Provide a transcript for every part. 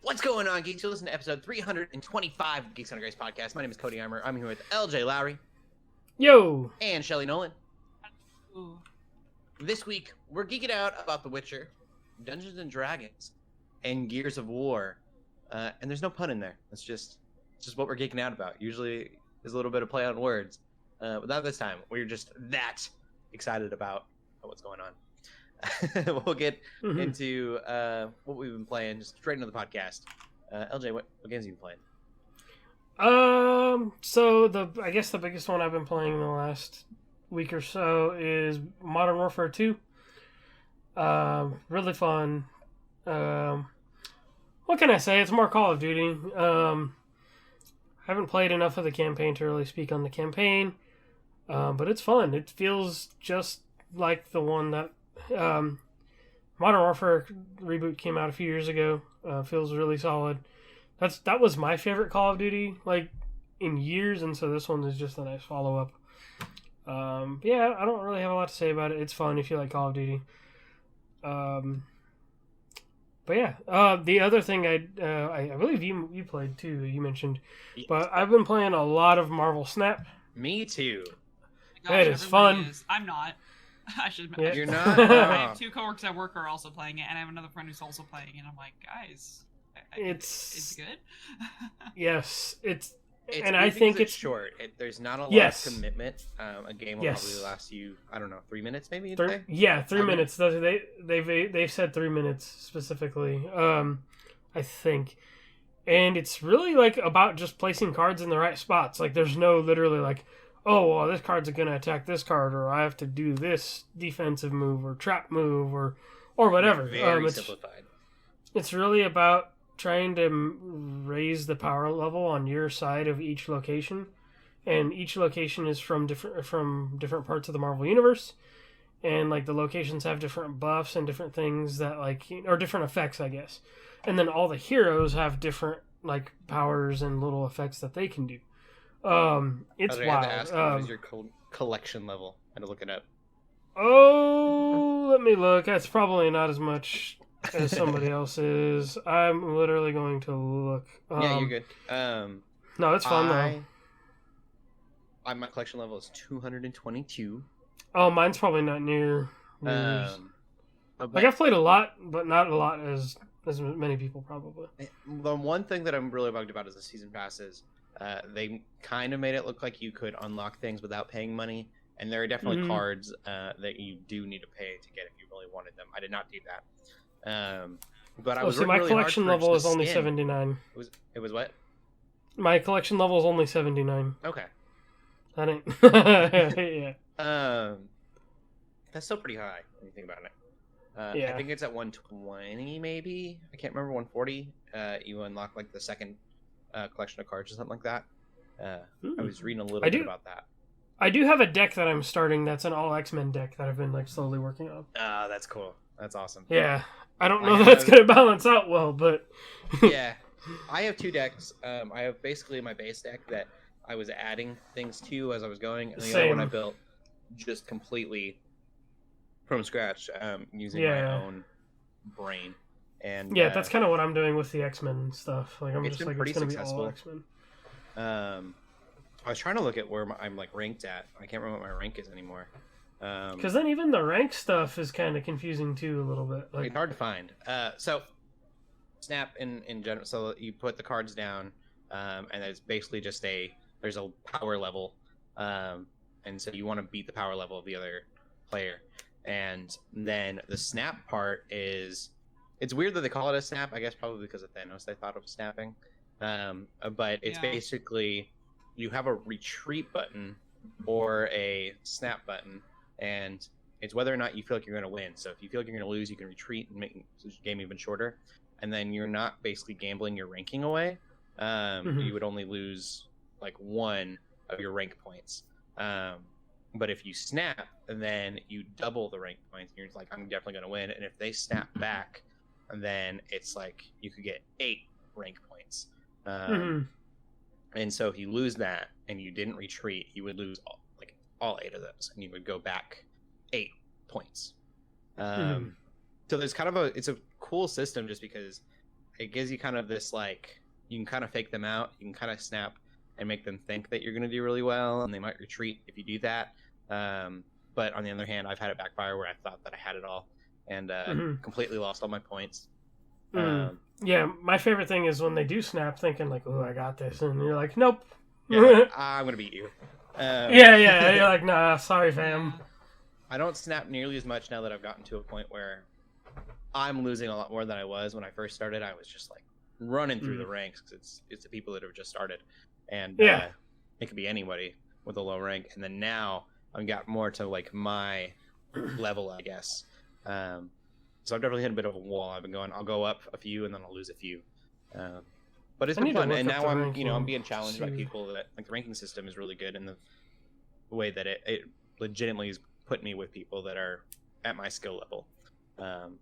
What's going on, geeks? You're listening to episode 325 of Geeks Under Grace podcast. My name is Cody Armour. I'm here with Lj.Lowery. Yo! And Shelley Nollan. Ooh. This week, we're geeking out about The Witcher, Dungeons and Dragons, and Gears of War. And there's no pun in there. It's just what we're geeking out about. Usually, there's a little bit of play on words. But not this time. We're just that excited about what's going on. We'll get into what we've been playing just straight into the podcast. LJ, what games have you been playing? So I guess the biggest one I've been playing in the last week or so is Modern Warfare 2. Really fun. What can I say? It's more Call of Duty. Haven't played enough of the campaign to really speak on the campaign. But it's fun. It feels just like the one that Modern Warfare reboot came out a few years ago. Feels really solid. That was my favorite Call of Duty in years, and so this one is just a nice follow up. Yeah, I don't really have a lot to say about it. It's fun if you like Call of Duty. But yeah, the other thing I believe you played too. You mentioned, Yes. But I've been playing a lot of Marvel Snap. Me too. It is fun. I'm not. I should. Yeah. You're not? I have two coworkers at work who are also playing it, and I have another friend who's also playing it. And I'm like, guys, it's good. Yes, It's and I think it's short. There's not a lot Yes. of commitment. A game will Yes. probably last you, I don't know, 3 minutes maybe? 3 3 minutes. They've said 3 minutes specifically. I think, and it's really about just placing cards in the right spots. There's no literally oh, well, this card's gonna attack this card, or I have to do this defensive move or trap move or whatever. Very simplified. It's really about trying to raise the power level on your side of each location, and each location is from different parts of the Marvel universe, and the locations have different buffs and different things that or different effects, I guess, and then all the heroes have different powers and little effects that they can do. It's I had wild. to ask what is your collection level? I had to look it up. Oh, let me look. That's probably not as much as somebody else's. I'm literally going to look. Yeah, you're good. No, it's fun though. My collection level is 222. Oh, mine's probably not near yours. I've played a lot, but not a lot as many people probably. The one thing that I'm really bugged about is the season passes. They kind of made it look like you could unlock things without paying money, and there are definitely cards that you do need to pay to get if you really wanted them. I did not do that. But I was my really collection level is only 79. It was what? My collection level is only 79. Okay. That ain't. Yeah. That's still pretty high when you think about it. Yeah. I think it's at 120 maybe. I can't remember 140. You unlock the second collection of cards or something like that. I was reading a little bit about that. I do have a deck that I'm starting that's an all X-Men deck that I've been slowly working on. That's cool. That's awesome. Yeah. I don't know that's going to balance out well, but... Yeah. I have two decks. I have basically my base deck that I was adding things to as I was going, and the other one I built just completely from scratch using my own brain. And yeah, that's kind of what I'm doing with the X-Men stuff. I'm it's just been pretty it's going to be successful. all X-Men. I was trying to look at where I'm ranked at. I can't remember what my rank is anymore. Because then even the rank stuff is kind of confusing too a little bit. It's hard to find. So Snap in general. So you put the cards down, and it's basically just there's a power level, and so you want to beat the power level of the other player, and then the snap part is. It's weird that they call it a snap. I guess probably because of Thanos, they thought of snapping. But it's basically you have a retreat button or a snap button, and it's whether or not you feel like you're going to win. So if you feel like you're going to lose, you can retreat and make the game even shorter. And then you're not basically gambling your ranking away. You would only lose one of your rank points. But if you snap, then you double the rank points. And you're I'm definitely going to win. And if they snap back, then it's you could get 8 rank points. And so if you lose that and you didn't retreat, you would lose all 8 of those, and you would go back 8 points. So there's kind of it's a cool system just because it gives you kind of this like you can kind of fake them out, you can kind of snap and make them think that you're going to do really well, and they might retreat if you do that. But on the other hand, I've had it backfire where I thought that I had it all and completely lost all my points. Yeah, my favorite thing is when they do snap, thinking like, "Oh, I got this," and you're like, "Nope." Yeah, I'm gonna beat you. Yeah, you're like, "Nah, sorry, fam." I don't snap nearly as much now that I've gotten to a point where I'm losing a lot more than I was when I first started. I was just like running through the ranks because it's the people that have just started, and it could be anybody with a low rank. And then now I've got more to like my level, I guess. So I've definitely hit a bit of a wall. I've been going, I'll go up a few and then I'll lose a few. But it's been fun. And now I'm being challenged by people that like the ranking system is really good in the way that it legitimately has put me with people that are at my skill level,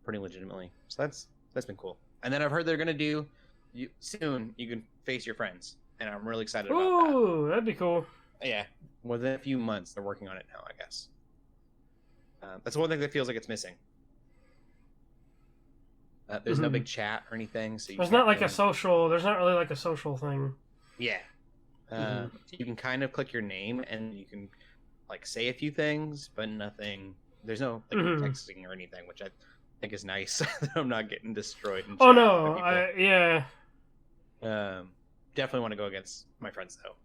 pretty legitimately. So that's been cool. And then I've heard they're gonna do soon. You can face your friends, and I'm really excited about that. Ooh, that'd be cool. Yeah, within a few months, they're working on it now, I guess. That's one thing that feels like it's missing. There's no big chat or anything, so there's not like a social. There's not really like a social thing. Yeah, you can kind of click your name and you can like say a few things, but nothing. There's no like texting or anything, which I think is nice. I'm not getting destroyed. Oh no, definitely want to go against my friends though.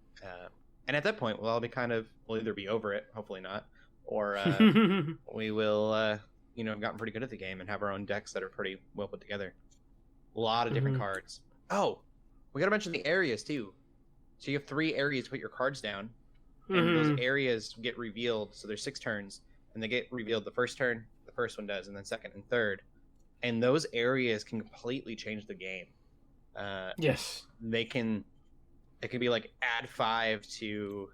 And at that point, we'll either be over it, hopefully not, or we will, have gotten pretty good at the game and have our own decks that are pretty well put together. A lot of different cards. Oh, we got to mention the areas too. So you have 3 areas to put your cards down, and those areas get revealed. So there's 6 turns, and they get revealed the first turn. The first one does, and then second and third. And those areas can completely change the game. Yes, they can. It can be like add 5 to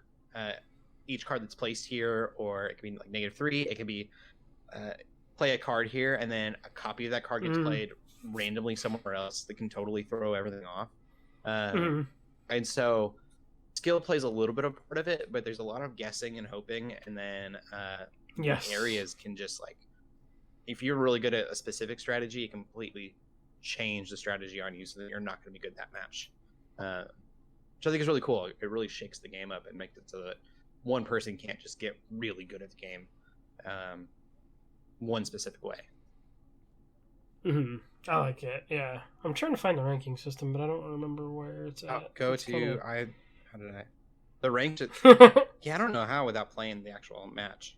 each card that's placed here, or it can be like -3. It can be play a card here, and then a copy of that card gets played randomly somewhere else that can totally throw everything off. And so skill plays a little bit of part of it, but there's a lot of guessing and hoping, and then areas can just like, if you're really good at a specific strategy, it completely change the strategy on you so that you're not going to be good at that match. Which I think is really cool. It really shakes the game up and makes it so that one person can't just get really good at the game one specific way. I like it. Yeah, I'm trying to find the ranking system, but I don't remember where it's at. The ranked. Yeah, I don't know how without playing the actual match.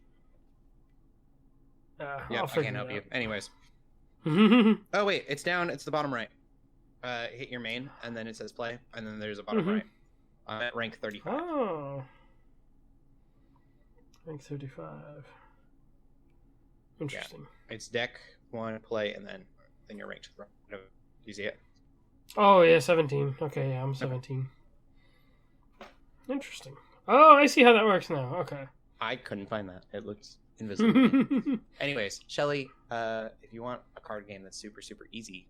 I can't help you. Anyways. Oh wait, it's down. It's the bottom right. Hit your main, and then it says play, and then there's a bottom right. I'm at rank 35. Oh, rank 35. Interesting. Yeah. It's deck 1, play, and then you're ranked. Do you see it? Oh yeah, 17. Okay, yeah, I'm 17. Okay. Interesting. Oh, I see how that works now. Okay. I couldn't find that. It looks invisible. Anyways, Shelley, if you want a card game that's super, super easy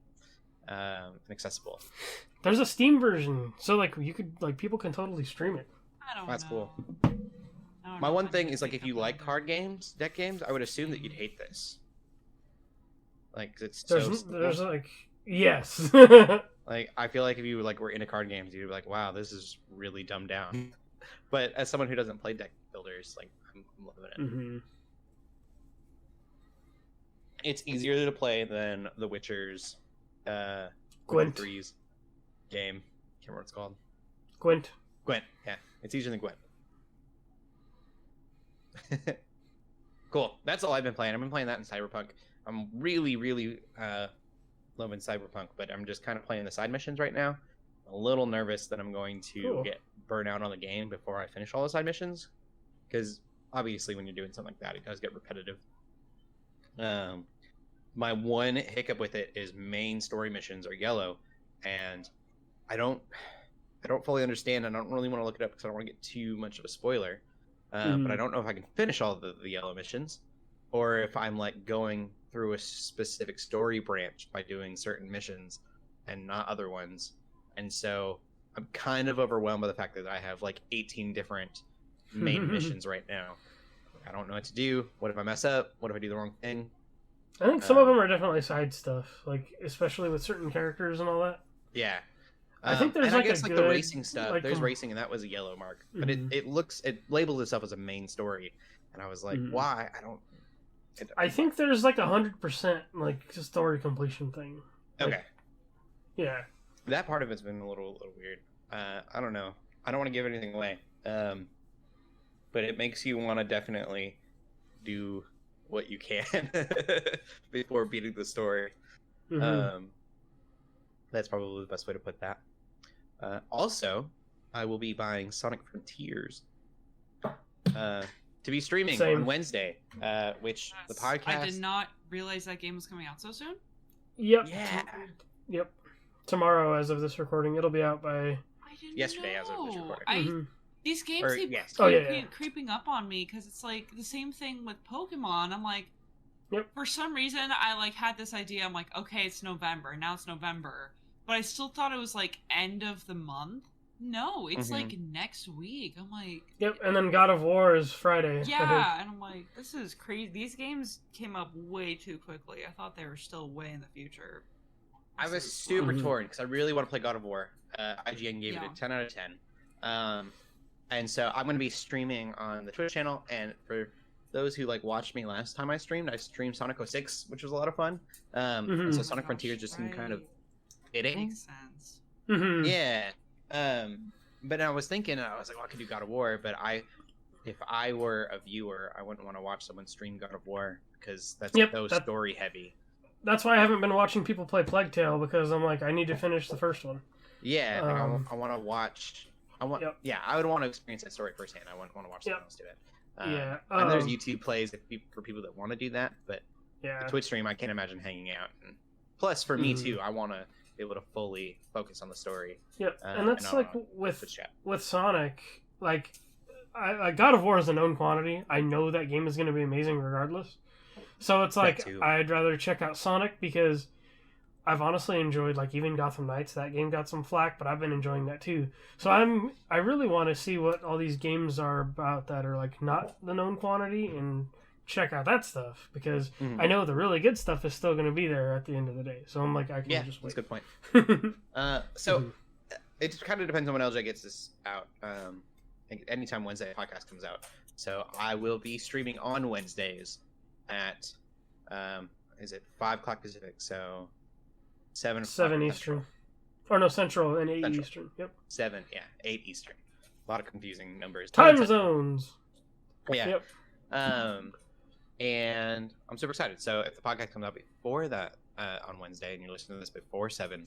and accessible, there's a Steam version, so like you could people can totally stream it. That's cool. My one thing is like if you like card games, deck games, I would assume that you'd hate this. Like it's there's like yes. Like I feel like if you like were into card games, you'd be like, wow, this is really dumbed down. But as someone who doesn't play deck builders, like I'm loving it. It's easier to play than The Witcher's Gwent 3's game. Can't remember what it's called. Gwent, yeah. It's easier than Gwent. Cool. That's all I've been playing. I've been playing that in Cyberpunk. I'm really, really loving Cyberpunk, but I'm just kind of playing the side missions right now. I'm a little nervous that I'm going to get burnt out on the game before I finish all the side missions, because obviously when you're doing something like that, it does get repetitive. My one hiccup with it is main story missions are yellow, and I don't fully understand. I don't really want to look it up because I don't want to get too much of a spoiler. But I don't know if I can finish all the yellow missions, or if I'm like going through a specific story branch by doing certain missions and not other ones. And so I'm kind of overwhelmed by the fact that I have like 18 different main missions right now. I don't know what to do. What if I mess up? What if I do the wrong thing? I think some of them are definitely side stuff, like especially with certain characters and all that. Yeah. I think there's and like I guess a like good, the racing stuff. like, There's racing, and that was a yellow mark, but it labeled itself as a main story, and I was like, why? I don't. I think there's like 100% like story completion thing. Like, okay. Yeah. That part of it's been a little weird. I don't know. I don't want to give anything away. But it makes you want to definitely do what you can before beating the story. That's probably the best way to put that. Also, I will be buying Sonic Frontiers to be streaming on Wednesday, which the podcast... I did not realize that game was coming out so soon. Yep. Yeah. Yep. Tomorrow, as of this recording, it'll be out by... Yesterday, as of this recording. These games keep creeping up on me because it's like the same thing with Pokemon. I'm like, for some reason, I like had this idea. I'm like, okay, it's November. Now it's November. But I still thought it was like end of the month. No, it's like next week. I'm like... Yep, and then God of War is Friday. Yeah, and I'm like, this is crazy. These games came up way too quickly. I thought they were still way in the future. I was super torn because I really want to play God of War. IGN gave it a 10 out of 10. And so I'm going to be streaming on the Twitch channel. And for those who like watched me last time I streamed Sonic 06, which was a lot of fun. And so Sonic Frontiers just seemed kind of fitting. Makes sense. Yeah. But I was thinking, I was like, well, I could do God of War. But if I were a viewer, I wouldn't want to watch someone stream God of War because that's so story heavy. That's why I haven't been watching people play Plague Tale because I'm like, I need to finish the first one. Yeah, I want to watch. I would want to experience that story firsthand. I wouldn't want to watch someone else do it. And there's YouTube plays for people that want to do that, but the Twitch stream, I can't imagine hanging out. And plus, for me too, I want to be able to fully focus on the story. Yeah, and that's like with Sonic, like God of War is a known quantity. I know that game is going to be amazing regardless. So it's like I'd rather check out Sonic because I've honestly enjoyed like even Gotham Knights. That game got some flack, but I've been enjoying that too. So I really want to see what all these games are about that are like not the known quantity and check out that stuff because I know the really good stuff is still going to be there at the end of the day. So I'm like, I can just wait. That's a good point. So it kind of depends on when LJ gets this out. Anytime Wednesday podcast comes out. So I will be streaming on Wednesdays at is it 5 o'clock Pacific? So 7 Eastern. Central. Or no, Central and 8 Eastern. Yep. 8 Eastern. A lot of confusing numbers. Time zones. Yeah. Yep. And I'm super excited. So if the podcast comes out before that on Wednesday and you're listening to this before 7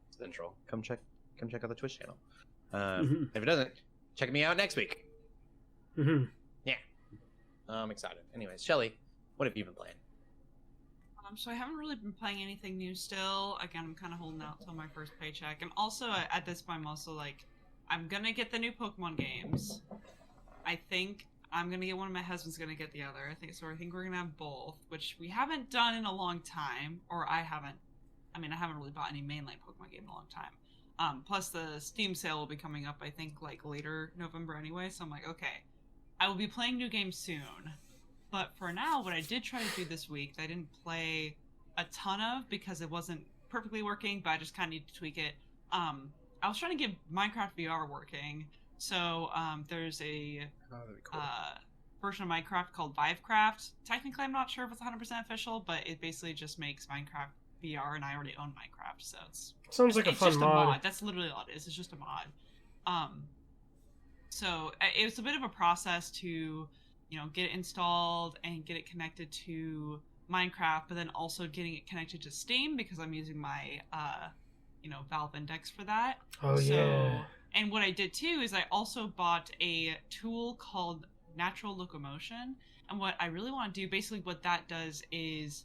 Central, come check out the Twitch channel. If it doesn't, check me out next week. Yeah. I'm excited. Anyways, Shelley, what have you been playing? So I haven't really been playing anything new still. Again, I'm kind of holding out till my first paycheck. And also, at this point, I'm also like, I'm going to get the new Pokemon games. I think I'm going to get one, my husband's going to get the other. I think we're going to have both, which we haven't done in a long time. Or I haven't really bought any mainline Pokemon game in a long time. Plus, the Steam sale will be coming up, I think, like later November anyway. So I'm like, okay, I will be playing new games soon. But for now, what I did try to do this week that I didn't play a ton of because it wasn't perfectly working, but I just kind of need to tweak it. I was trying to get Minecraft VR working. So there's a version of Minecraft called Vivecraft. Technically, I'm not sure if it's 100% official, but it basically just makes Minecraft VR, and I already own Minecraft, so sounds like a fun mod. That's literally all it is. It's just a mod. So it was a bit of a process to get it installed and get it connected to Minecraft, but then also getting it connected to Steam because I'm using my, Valve Index for that. Yeah. And what I did too is I also bought a tool called Natural Locomotion. And what I really want to do, basically what that does is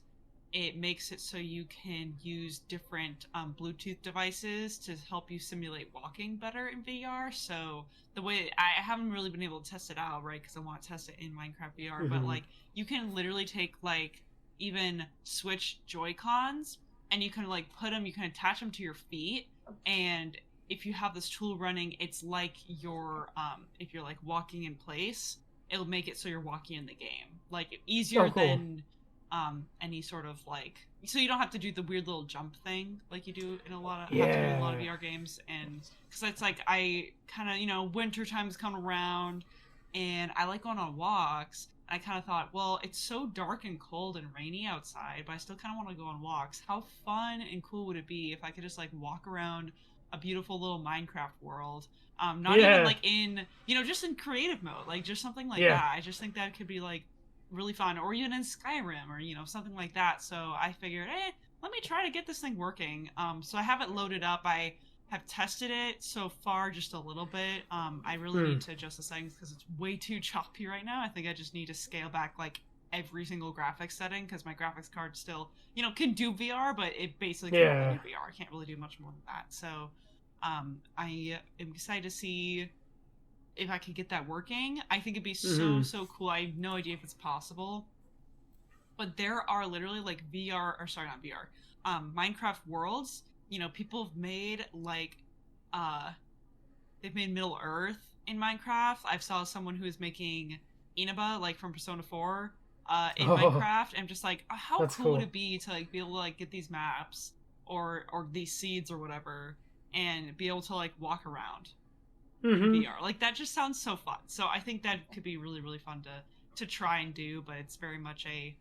it makes it so you can use different Bluetooth devices to help you simulate walking better in VR. So the way I haven't really been able to test it out, right? Because I want to test it in Minecraft VR. But like you can literally take like even Switch Joy-Cons and you can like put them, you can attach them to your feet. And if you have this tool running, it's like you're if you're like walking in place, it'll make it so you're walking in the game. Like easier than any sort of like, so you don't have to do the weird little jump thing like you do in a lot of have to do in a lot of VR games. And because it's like I kind of winter time's come around and I like going on walks. I kind of thought, well, it's so dark and cold and rainy outside, but I still kind of want to go on walks. How fun and cool would it be if I could just like walk around a beautiful little Minecraft world? Not even like in, just in creative mode, like just something like that. I just think that could be like really fun, or even in Skyrim, or something like that. So I figured, let me try to get this thing working. So I have it loaded up. I have tested it so far just a little bit. I really need to adjust the settings because it's way too choppy right now. I think I just need to scale back like every single graphics setting because my graphics card still, can do VR, but it basically can only do VR. I can't really do much more than that. So I am excited to see if I could get that working. I think it'd be so cool. I have no idea if it's possible, but there are literally like Minecraft worlds. People have made like they've made Middle Earth in Minecraft. I've saw someone who is making Inaba like from Persona 4 in Minecraft. I'm just like, how cool would it be to like be able to like get these maps or these seeds or whatever and be able to like walk around in VR. Like that just sounds so fun. So I think that could be really, really fun to try and do, but it's very much I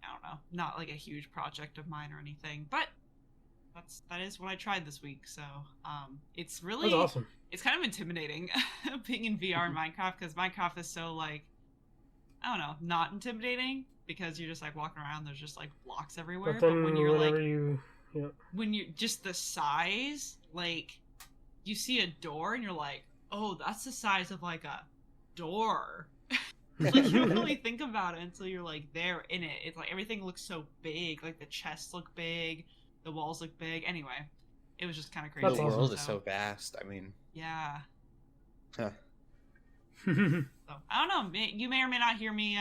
don't know, not like a huge project of mine or anything. But that is what I tried this week. So it's really That's awesome. It's kind of intimidating being in VR in Minecraft because Minecraft is so like, I don't know, not intimidating because you're just like walking around, there's just like blocks everywhere. But when you're like when you just the size, like you see a door and you're like, oh, that's the size of like a door. Like you don't really think about it until you're like there in it. It's like everything looks so big, like the chests look big, the walls look big. Anyway, it was just kind of crazy. The world is so vast. I mean, yeah. Huh. So, I don't know. You may or may not hear me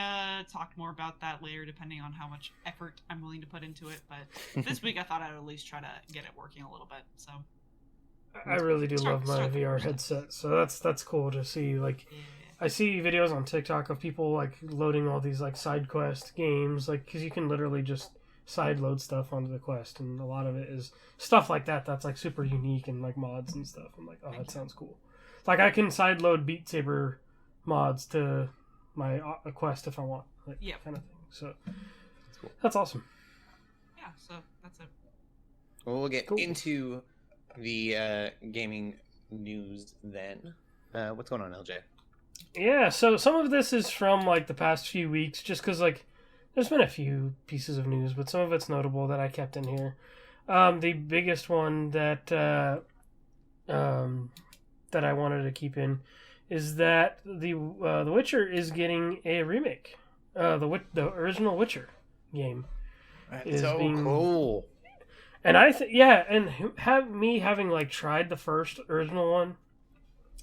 talk more about that later, depending on how much effort I'm willing to put into it. But this week, I thought I'd at least try to get it working a little bit. So I really do love my VR headset, so that's cool to see. Like, I see videos on TikTok of people like loading all these like side quest games, like because you can literally just side load stuff onto the quest, and a lot of it is stuff like that that's like super unique and like mods and stuff. I'm like, oh, that sounds cool. Like I can side load Beat Saber mods to my quest if I want, like kind of thing. So that's cool. That's awesome. Yeah, so that's it. Well, we'll get into the gaming news then. What's going on, LJ? Yeah, so some of this is from like the past few weeks, just because like there's been a few pieces of news, but some of it's notable that I kept in here. The biggest one that that I wanted to keep in is that the Witcher is getting a remake. The original Witcher game is so cool. And having like tried the first original one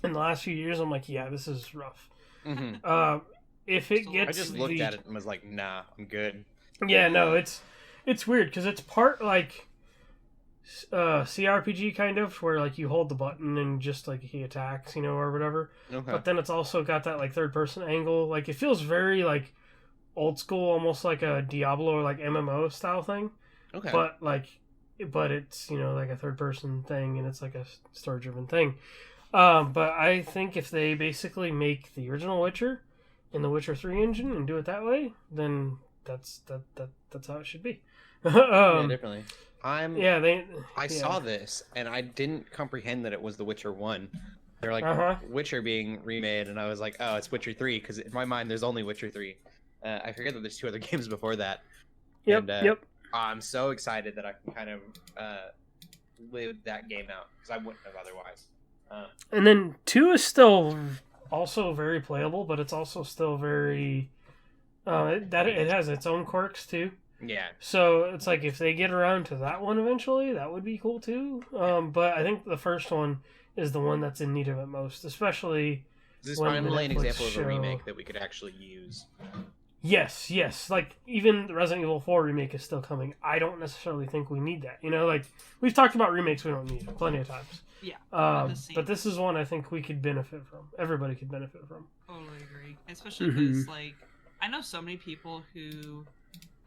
in the last few years, I'm like, yeah, this is rough. Mm-hmm. If it gets, I just looked at it and was like, nah, I'm good. Yeah, no, it's weird because it's part like CRPG kind of, where like you hold the button and just like he attacks, or whatever. Okay. But then it's also got that like third person angle. Like it feels very like old school, almost like a Diablo or like MMO style thing. Okay. But it's like a third person thing, and it's like a story driven thing. But I think if they basically make the original Witcher in the Witcher 3 engine and do it that way, then that's how it should be. Yeah, definitely. I saw saw this and I didn't comprehend that it was the Witcher 1. They're like Witcher being remade, and I was like, oh, it's Witcher 3, because in my mind there's only Witcher 3. I forget that there's 2 other games before that. Yep. I'm so excited that I can kind of live that game out, because I wouldn't have otherwise. And then 2 is still also very playable, but it's also still very it has its own quirks too. Yeah. So it's like if they get around to that one eventually, that would be cool too. But I think the first one is the one that's in need of it most, especially. This is finally an example of a remake that we could actually use. Yes. Like even the Resident Evil 4 remake is still coming. I don't necessarily think we need that. Like we've talked about remakes we don't need plenty of times. Yeah. But this is one I think we could benefit from. Everybody could benefit from. Totally agree. Especially because like I know so many people who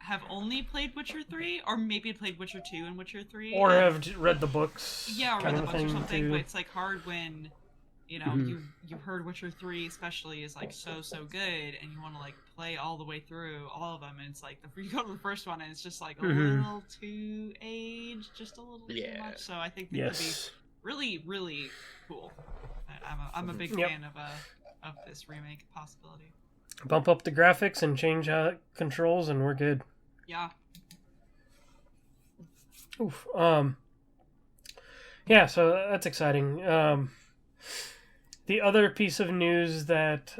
have only played Witcher 3, or maybe played Witcher 2 and Witcher 3. Or have read the books. Yeah, or read the books or something, too. but it's like hard when, you know, you've heard Witcher 3 especially is like so good, and you want to like play all the way through all of them, and it's like you go to the first one and it's just like a little too aged, just a little too much. So I think they could be really, really cool. I'm a big fan of this remake possibility. Bump up the graphics and change how it controls, and we're good. Yeah. Oof. Yeah, so that's exciting. The other piece of news that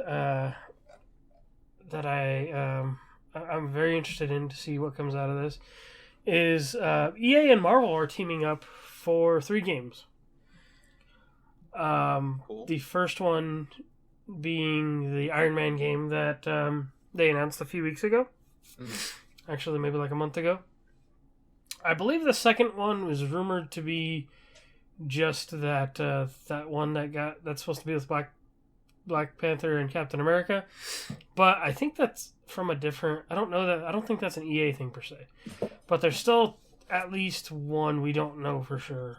I'm very interested in to see what comes out of this is EA and Marvel are teaming up for 3 games. Cool. The first one being the Iron Man game that they announced a few weeks ago. Actually, maybe like a month ago. I believe the second one was rumored to be just that one that's supposed to be with Black Panther and Captain America, but I think that's from a different. I don't think that's an EA thing per se, but there's still at least one we don't know for sure.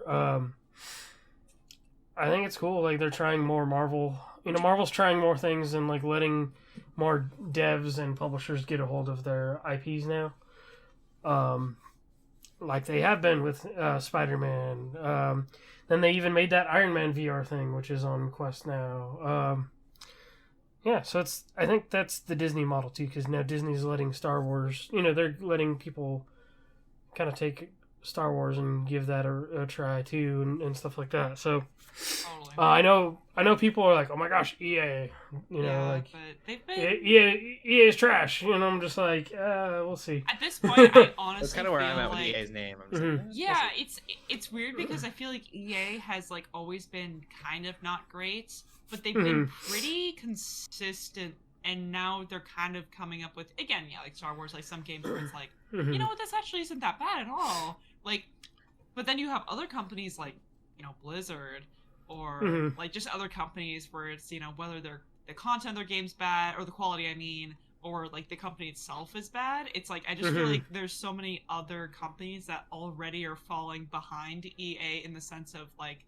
I think it's cool. Like they're trying more Marvel. You know, Marvel's trying more things and like letting more devs and publishers get a hold of their IPs now. Like they have been with Spider-Man. Then they even made that Iron Man VR thing, which is on Quest now. Yeah, so I think that's the Disney model too, because now Disney's letting Star Wars. You know, they're letting people kind of take Star Wars and give that a try too, and stuff like that. So I know people are like, oh my gosh, EA, you know, like but they've been EA is trash. You know, I'm just like, we'll see. At this point, I honestly That's kind of where I'm at like, with EA's name. I'm just like, yeah, it's weird because I feel like EA has like always been kind of not great, but they've been pretty consistent. And now they're kind of coming up with, again, yeah, like Star Wars, like some games where it's like, you know what, this actually isn't that bad at all. Like, but then you have other companies like, you know, Blizzard, or like just other companies where it's, you know, whether the content of their game's bad, or the quality, I mean, or like the company itself is bad. It's like, I just feel like there's so many other companies that already are falling behind EA in the sense of like,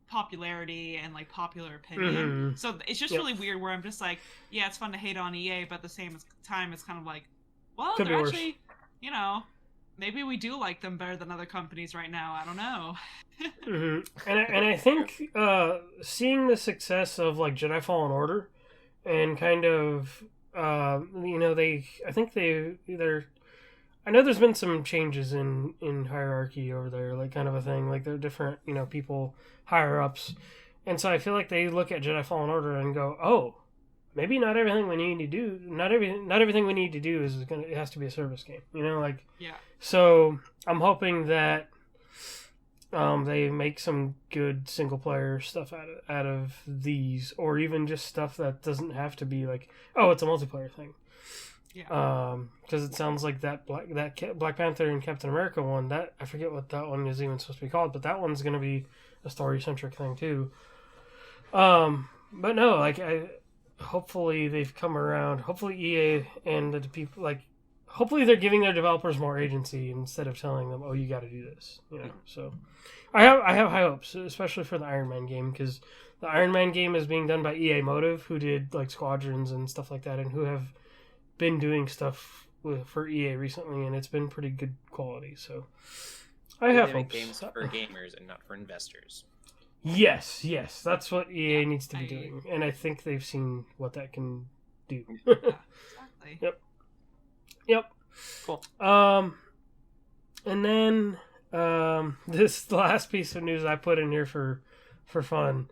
popularity and like popular opinion. So it's just really weird where I'm just like, yeah, it's fun to hate on EA, but at the same time it's kind of like, well, they're actually, you know, maybe we do like them better than other companies right now. I don't know. And I think seeing the success of like Jedi Fallen Order and kind of you know, I know there's been some changes in hierarchy over there, like kind of a thing. Like they're different, you know, people higher ups, and so I feel like they look at Jedi Fallen Order and go, "Oh, maybe not everything we need to do. Not everything we need to do it has to be a service game." You know, like yeah. So I'm hoping that they make some good single player stuff out of these, or even just stuff that doesn't have to be like, oh, it's a multiplayer thing. Yeah. Because it sounds like that Black Panther and Captain America one, that I forget what that one is even supposed to be called, but that one's going to be a story centric thing too. But no, like hopefully they've come around. Hopefully EA and the people hopefully they're giving their developers more agency instead of telling them, oh, you got to do this. You know, so I have high hopes, especially for the Iron Man game, because the Iron Man game is being done by EA Motive, who did like Squadrons and stuff like that, and who have been doing stuff for EA recently, and it's been pretty good quality. So I have hopes. Games for gamers and not for investors. Yes, that's what EA needs to be doing, and I think they've seen what that can do. Yeah, exactly. Yep. Cool. And then this last piece of news I put in here for fun,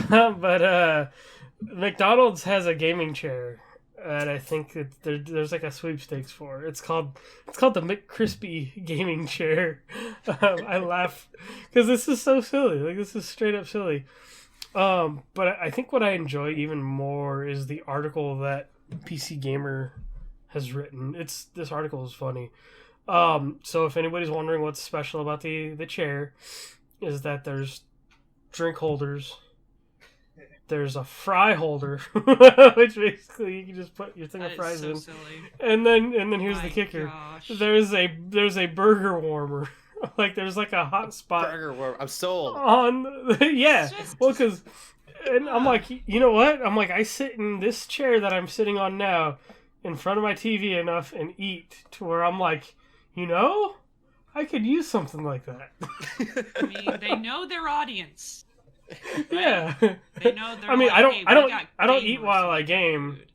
but McDonald's has a gaming chair. And I think that there's like a sweepstakes for. It's called the McCrispy gaming chair. I laugh because this is so silly. Like, this is straight up silly. But I think what I enjoy even more is the article that PC Gamer has written. This article is funny. So if anybody's wondering what's special about the chair, is that there's drink holders there's a fry holder, which basically you can just put your thing of fries so in. Silly. And then here's the My kicker. gosh. There's a burger warmer. Like there's like a hot spot Burger warm. I'm sold. on yeah. Just- Well, because and I'm like, you know what? I'm like, I sit in this chair that I'm sitting on now in front of my TV enough and eat to where I'm like, you know, I could use something like that. I mean, they know their audience. Yeah. They know they're I mean, like, I don't hey, I don't gamers eat while who I like game. food.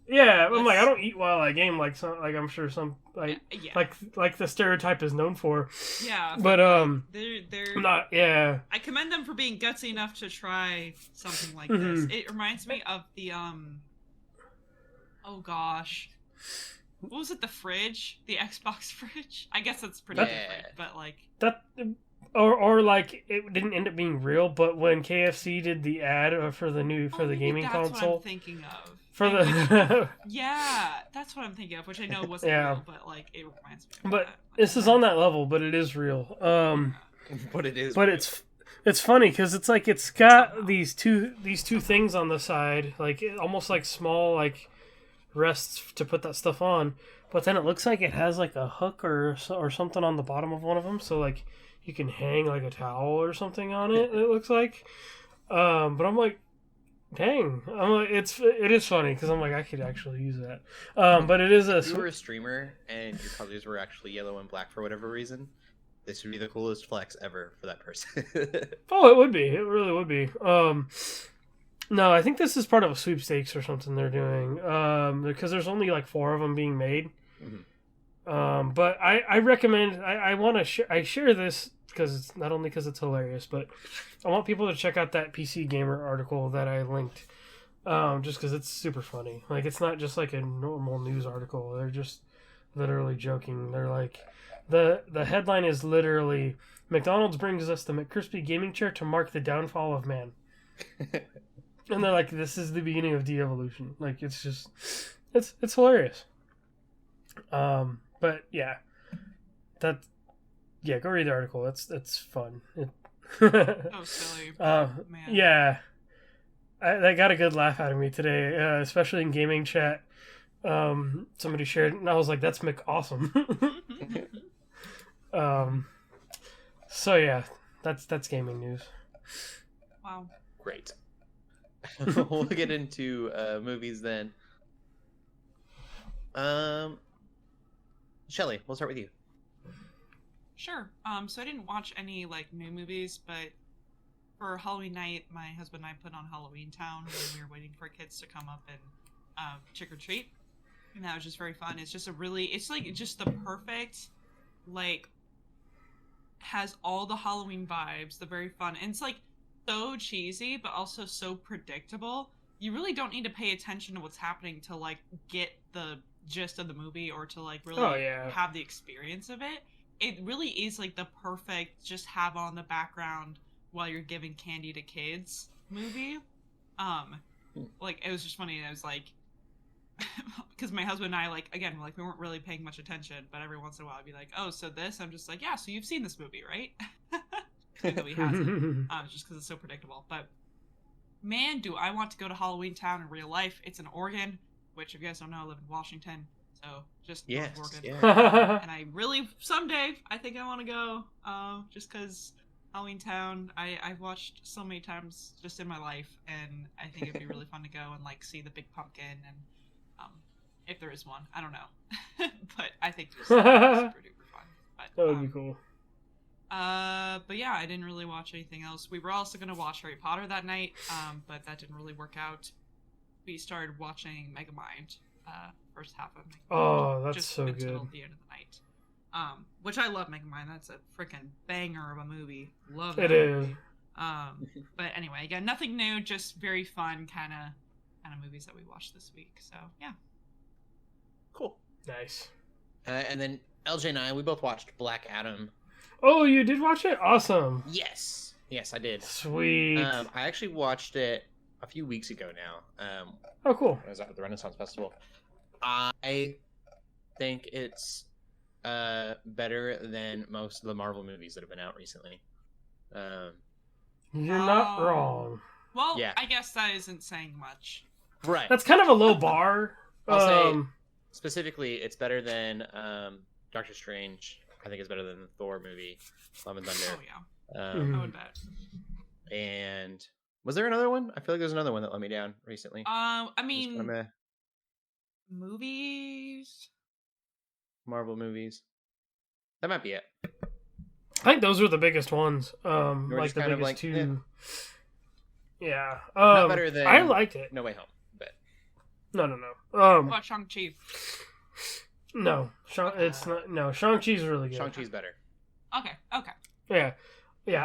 Yeah, I'm like, I Let's- don't eat while I game like I'm sure some Yeah. like the stereotype is known for. Yeah. But They're not yeah. I commend them for being gutsy enough to try something like Mhm. this. It reminds me of the oh gosh. What was it, the fridge? The Xbox fridge? I guess that's pretty Yeah. different, but like That or like it didn't end up being real, but when KFC did the ad for the maybe gaming that's what console I'm thinking of. for And which- the yeah, that's what I'm thinking of, which I know wasn't Yeah. real, but like it reminds me of but that. this is on that level, but it is real. But it is. But it's funny because it's like it's got these two things on the side, like almost like small like rests to put that stuff on. But then it looks like it has like a hook or something on the bottom of one of them, so like you can hang like a towel or something on it. It looks like, but I'm like, dang, I'm like it is funny because I'm like I could actually use that. But it is If you were a streamer and your colors were actually yellow and black for whatever reason, this would be the coolest flex ever for that person. Oh, it would be. It really would be. No, I think this is part of a sweepstakes or something they're doing. Because there's only like 4 of them being made. Mhm. But I recommend. I want to. I share this because it's not only because it's hilarious, but I want people to check out that PC Gamer article that I linked. Just because it's super funny. Like it's not just like a normal news article. They're just literally joking. They're like, the headline is literally McDonald's brings us the McCrispy gaming chair to mark the downfall of man. And they're like, this is the beginning of de-evolution. Like it's just, it's hilarious. But yeah, go read the article. It's fun. Oh, silly. Man. Yeah, that got a good laugh out of me today, especially in gaming chat. Somebody shared it, and I was like, "That's awesome." So yeah, that's gaming news. Wow. Great. We'll get into movies then. Shelley, we'll start with you. Sure. So I didn't watch any like new movies, but for Halloween night, my husband and I put on Halloween Town when we were waiting for kids to come up and trick or treat, and that was just very fun. It's just it's like just the perfect, like, has all the Halloween vibes. The very fun, and it's like so cheesy, but also so predictable. You really don't need to pay attention to what's happening to like get the gist of the movie or to like really have the experience of it. It really is like the perfect just have on the background while you're giving candy to kids movie. Like it was just funny. I was like, because my husband and I like again like we weren't really paying much attention, but every once in a while I'd be like, oh, so this. I'm just like, yeah, so you've seen this movie, right? Even though he hasn't, just because it's so predictable. But man, do I want to go to Halloween Town in real life. It's in Oregon, which if you guys don't know, I live in Washington, so just Yes, Oregon. yeah. And I really someday I think I want to go, just because Halloween Town I've watched so many times just in my life, and I think it'd be really fun to go and like see the big pumpkin and if there is one, I don't know, but I think it's super duper fun. But That would be cool. but yeah, I didn't really watch anything else. We were also gonna watch Harry Potter that night, but that didn't really work out. We started watching Megamind, first half of Megamind. Oh, that's just so until good. the end of the night. Which I love Megamind. That's a freaking banger of a movie. Love It that is. movie. But anyway, again, nothing new, just very fun kind of movies that we watched this week. So yeah. Cool. Nice. And then LJ and I, we both watched Black Adam. Oh, you did watch it? Awesome. Yes, I did. Sweet. I actually watched it a few weeks ago now. Oh, cool. I was at the Renaissance Festival. I think it's better than most of the Marvel movies that have been out recently. You're not wrong. Well, Yeah. I guess that isn't saying much. Right. That's kind of a low bar. I'll say specifically, it's better than Doctor Strange. I think it's better than the Thor movie, Love and Thunder. Oh yeah, Mhm. I would bet. And was there another one? I feel like there's another one that let me down recently. I Just mean, kinda movies. Marvel movies. That might be it. I think those were the biggest ones. We're Like just the kind of biggest like, two. Yeah. Not better than I liked it. No Way Home, but No. What about Shang-Chi? No. It's not. No, Shang-Chi's really good. Shang-Chi's better. Okay. Yeah.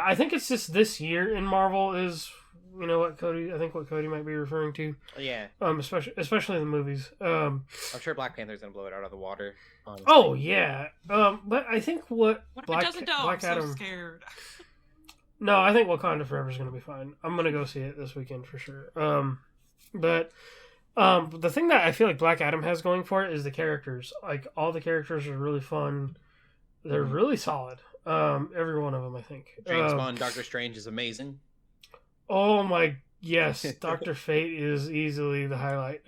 I think it's just this year in Marvel is, what Cody might be referring to. Yeah. Especially the movies. I'm sure Black Panther's gonna blow it out of the water. Honestly. Oh yeah. But I think What if it doesn't do? I'm Black so Adam. scared. No, I think Wakanda Forever is going to be fine. I'm going to go see it this weekend for sure. But the thing that I feel like Black Adam has going for it is the characters. Like, all the characters are really fun. They're really solid. Every one of them, I think. James Bond, Doctor Strange is amazing. Oh my, yes. Dr. Fate is easily the highlight.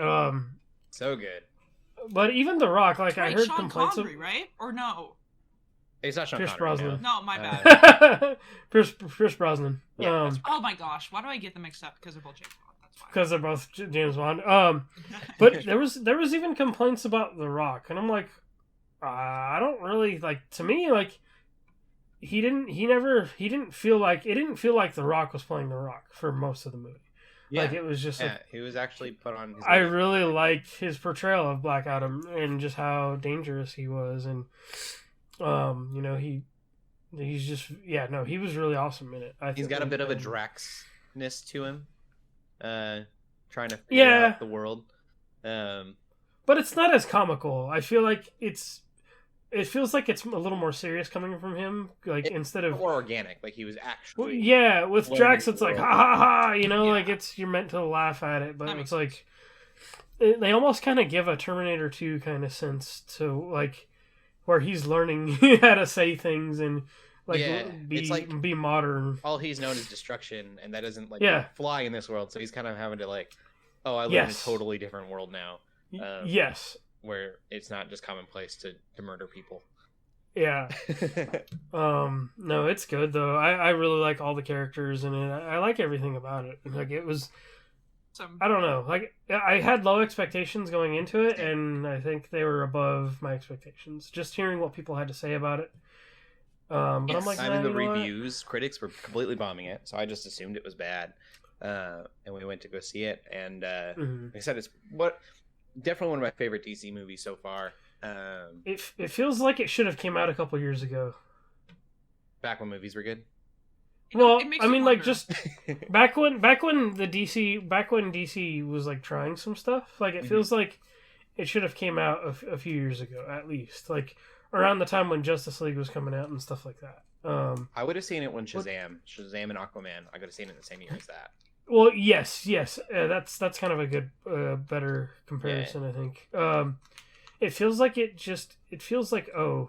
So good. But even The Rock, like, I Wait, heard Sean complaints Connery, right? Or no? It's not Sean Pierce Connery, Brosnan. No, my Uh, bad. Pierce Brosnan. Yeah, Oh my gosh, why do I get them mixed up? Because they're both James Bond. That's why. Because they're both James Bond. But there was even complaints about The Rock, and I'm like, I don't really like. To me, like, it didn't feel like The Rock was playing The Rock for most of the movie. Yeah. Like, it was just Yeah, he was actually put on his I really liked his portrayal of Black Adam and just how dangerous he was, and he's just he was really awesome in it. He's got a bit of a Drax-ness to him. Trying to figure Yeah. out the world. But it's not as comical. I feel like it feels like it's a little more serious coming from him. Like, instead of more organic, like he was actually. yeah, with learning Drax, the it's like world. ha ha ha. Like Yeah. you're meant to laugh at it, but That it's makes like they almost kind of give a Terminator 2 kind of sense to, like, where he's learning how to say things and, like, Yeah, it's like- be modern. All he's known is destruction, and that doesn't like Yeah. fly in this world. So he's kind of having to like, I live Yes. in a totally different world now, Yes. where it's not just commonplace to murder people. Yeah. No, it's good though. I really like all the characters in it. I like everything about it. Like, it was, I don't know. Like, I had low expectations going into it, and I think they were above my expectations. Just hearing what people had to say about it. But Yes, I'm like, I'm in the you know what? reviews. Critics were completely bombing it, so I just assumed it was bad. And we went to go see it, and Mhm. like I said, it's definitely one of my favorite DC movies so far. It feels like it should have came out a couple years ago. Back when movies were good. Well, it makes I you mean, like, wonder. just back when DC was like trying some stuff, like, it Mhm. feels like it should have came out a few years ago, at least, like around the time when Justice League was coming out and stuff like that. I would have seen it when Shazam and Aquaman. I could have seen it in the same year as that. Well, yes, that's kind of a good, better comparison, I think. It feels like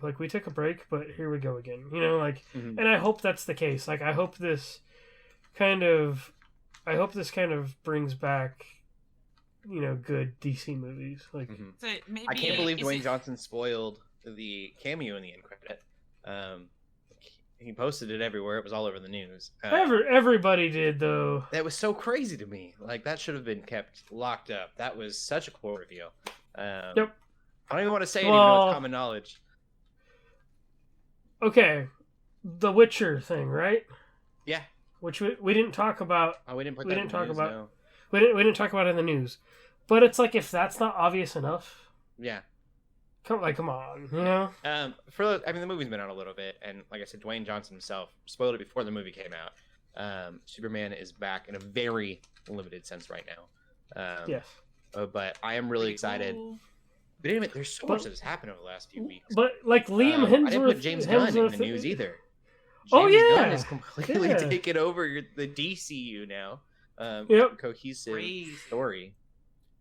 like we took a break, but here we go again. Like, Mhm. and I hope that's the case. Like, I hope this kind of brings back, good DC movies. Like, Mhm. So maybe, I can't believe is Dwayne it- Johnson spoiled the cameo in the end credit. He posted it everywhere. It was all over the news. everybody did though. That was so crazy to me. Like, that should have been kept locked up. That was such a cool reveal. Yep. I don't even want to say it, even though Well- it's common knowledge. Okay, the Witcher thing, right? Yeah. Which we didn't talk about. Oh, we didn't put We that didn't in the talk news, about- no. We didn't talk about it in the news. But it's like, if that's not obvious enough, Yeah. come on, The movie's been out a little bit, and like I said, Dwayne Johnson himself spoiled it before the movie came out. Superman is back in a very limited sense right now. Yes. But I am really Pretty excited. cool. But anyway, there's so But- much that has happened over the last few weeks. But, like, Liam Hemsworth. I didn't put James Gunn in the Hemsworth- news either. Oh, James yeah. Gunn has completely Yeah. taken over the DCU now. Yep. Cohesive Crazy. story.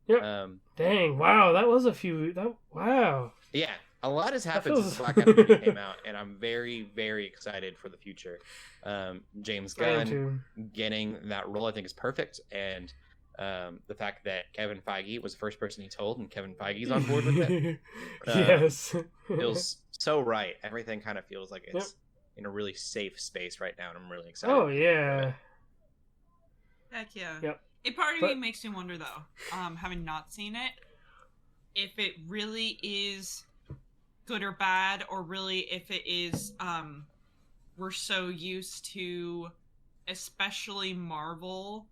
Yep. Dang! Wow, that was a few. Wow. Yeah. A lot has happened feels- since the Black Adam movie came out, and I'm very, very excited for the future. James I am Gunn too. getting that role, I think, is perfect, and the fact that Kevin Feige was the first person he told, and Kevin Feige's on board with it, Yes. feels so right. Everything kind of feels like it's Yep. in a really safe space right now, and I'm really excited. Oh yeah. Heck yeah. Yep. A part of But- me makes me wonder though, having not seen it, if it really is good or bad, or really if it is we're so used to, especially Marvel,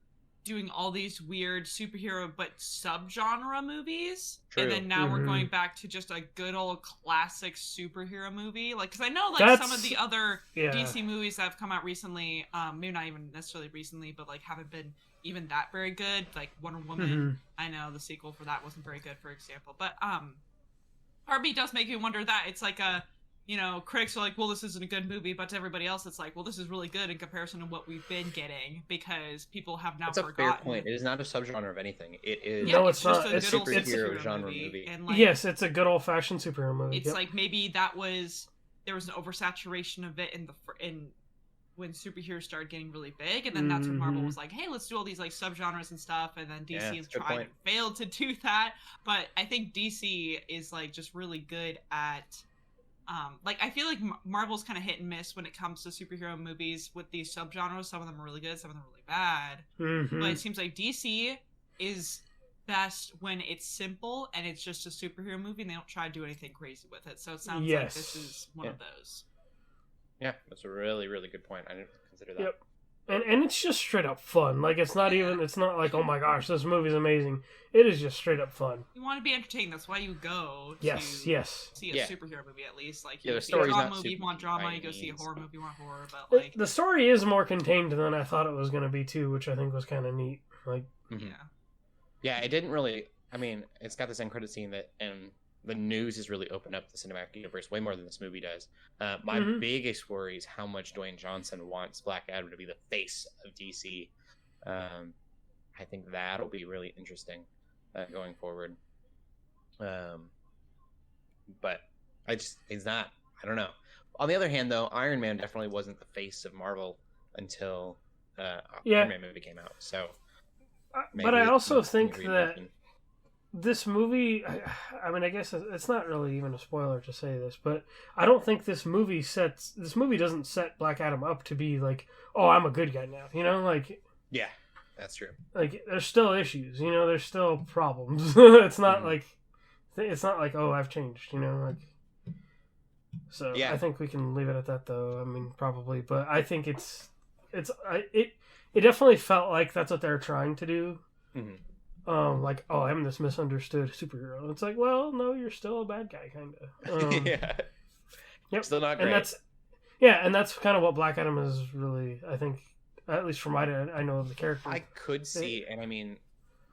doing all these weird superhero but subgenre movies, True. and then now we're Mhm. going back to just a good old classic superhero movie. Like, because I know like some of That's- the other Yeah. DC movies that have come out recently, maybe not even necessarily recently, but like haven't been even that very good. Like Wonder Woman, Mhm. I know the sequel for that wasn't very good, for example. But part of me does make me wonder that it's like a, you know, critics are like, well, this isn't a good movie, but to everybody else, it's like, well, this is really good in comparison to what we've been getting, because people have now That's a forgotten. fair point. It is not a subgenre of anything. It is No, it's just not. a It's good old superhero superhero genre movie. And like, Yes, it's a good old fashioned superhero movie. it's Yep. like maybe there was an oversaturation of it in when superheroes started getting really big, and then that's when Marvel Mhm. was like, hey, let's do all these like subgenres and stuff, and then DC Yeah, has that's a good tried point. and failed to do that. But I think DC is like just really good at like, I feel like Marvel's kind of hit and miss when it comes to superhero movies with these subgenres. Some of them are really good, some of them are really bad. Mhm. But it seems like DC is best when it's simple and it's just a superhero movie and they don't try to do anything crazy with it. So it sounds like Yes. this is one of those. Yeah, that's a really, really good point. I didn't consider that. Yep. And it's just straight up fun. Like it's not even. It's not like, oh my gosh, this movie's amazing. It is just straight up fun. You want to be entertained. That's why you go to Yes. Yes. see a Yeah. superhero movie, at least. Like, Yeah, you the see a story's drama not movie, you super want drama. by You go see a means. horror movie, you want horror. But The- like, the story is more contained than I thought it was going to be too, which I think was kind of neat. Like, Mhm. yeah. Yeah, it didn't really. I mean, it's got this end credit scene that, and the news has really opened up the cinematic universe way more than this movie does. My Mhm. biggest worry is how much Dwayne Johnson wants Black Adam to be the face of DC. I think that'll be really interesting going forward. But he's not. I don't know. On the other hand, though, Iron Man definitely wasn't the face of Marvel until Yeah. Iron Man movie came out. So, but I maybe also it's think gonna be that reinvented. this movie, I mean, I guess it's not really even a spoiler to say this, but I don't think this movie doesn't set Black Adam up to be like, oh, I'm a good guy now. You know, like Yeah, that's true. there's still issues. You know, there's still problems. It's not Mhm. like, oh, I've changed. You know, like. So Yeah. I think we can leave it at that, though. I mean, probably, but I think it definitely felt like that's what they're trying to do. Mhm. Like, oh, I'm this misunderstood superhero. It's like, well, no, you're still a bad guy, kind of. Yeah, Yep. still not great. And that's kind of what Black Adam is really. I think, at least from I know of the character. I could see, and I mean,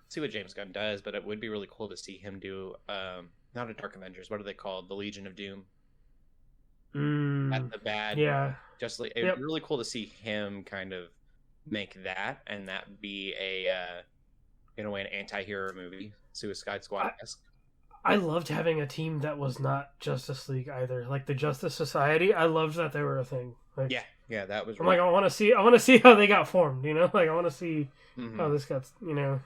see what James Gunn does, but it would be really cool to see him do not a Dark Avengers. What are they called? The Legion of Doom. At the bad. Yeah. Just like it'd be really cool to see him kind of make that, and that be a in a way an anti-hero movie, Suicide Squad esque. I loved having a team that was not Justice League either. Like the Justice Society, I loved that they were a thing. Like, Yeah, that was. I'm like, I want to see how they got formed. You know, like I want to see Mhm. how this got. You know.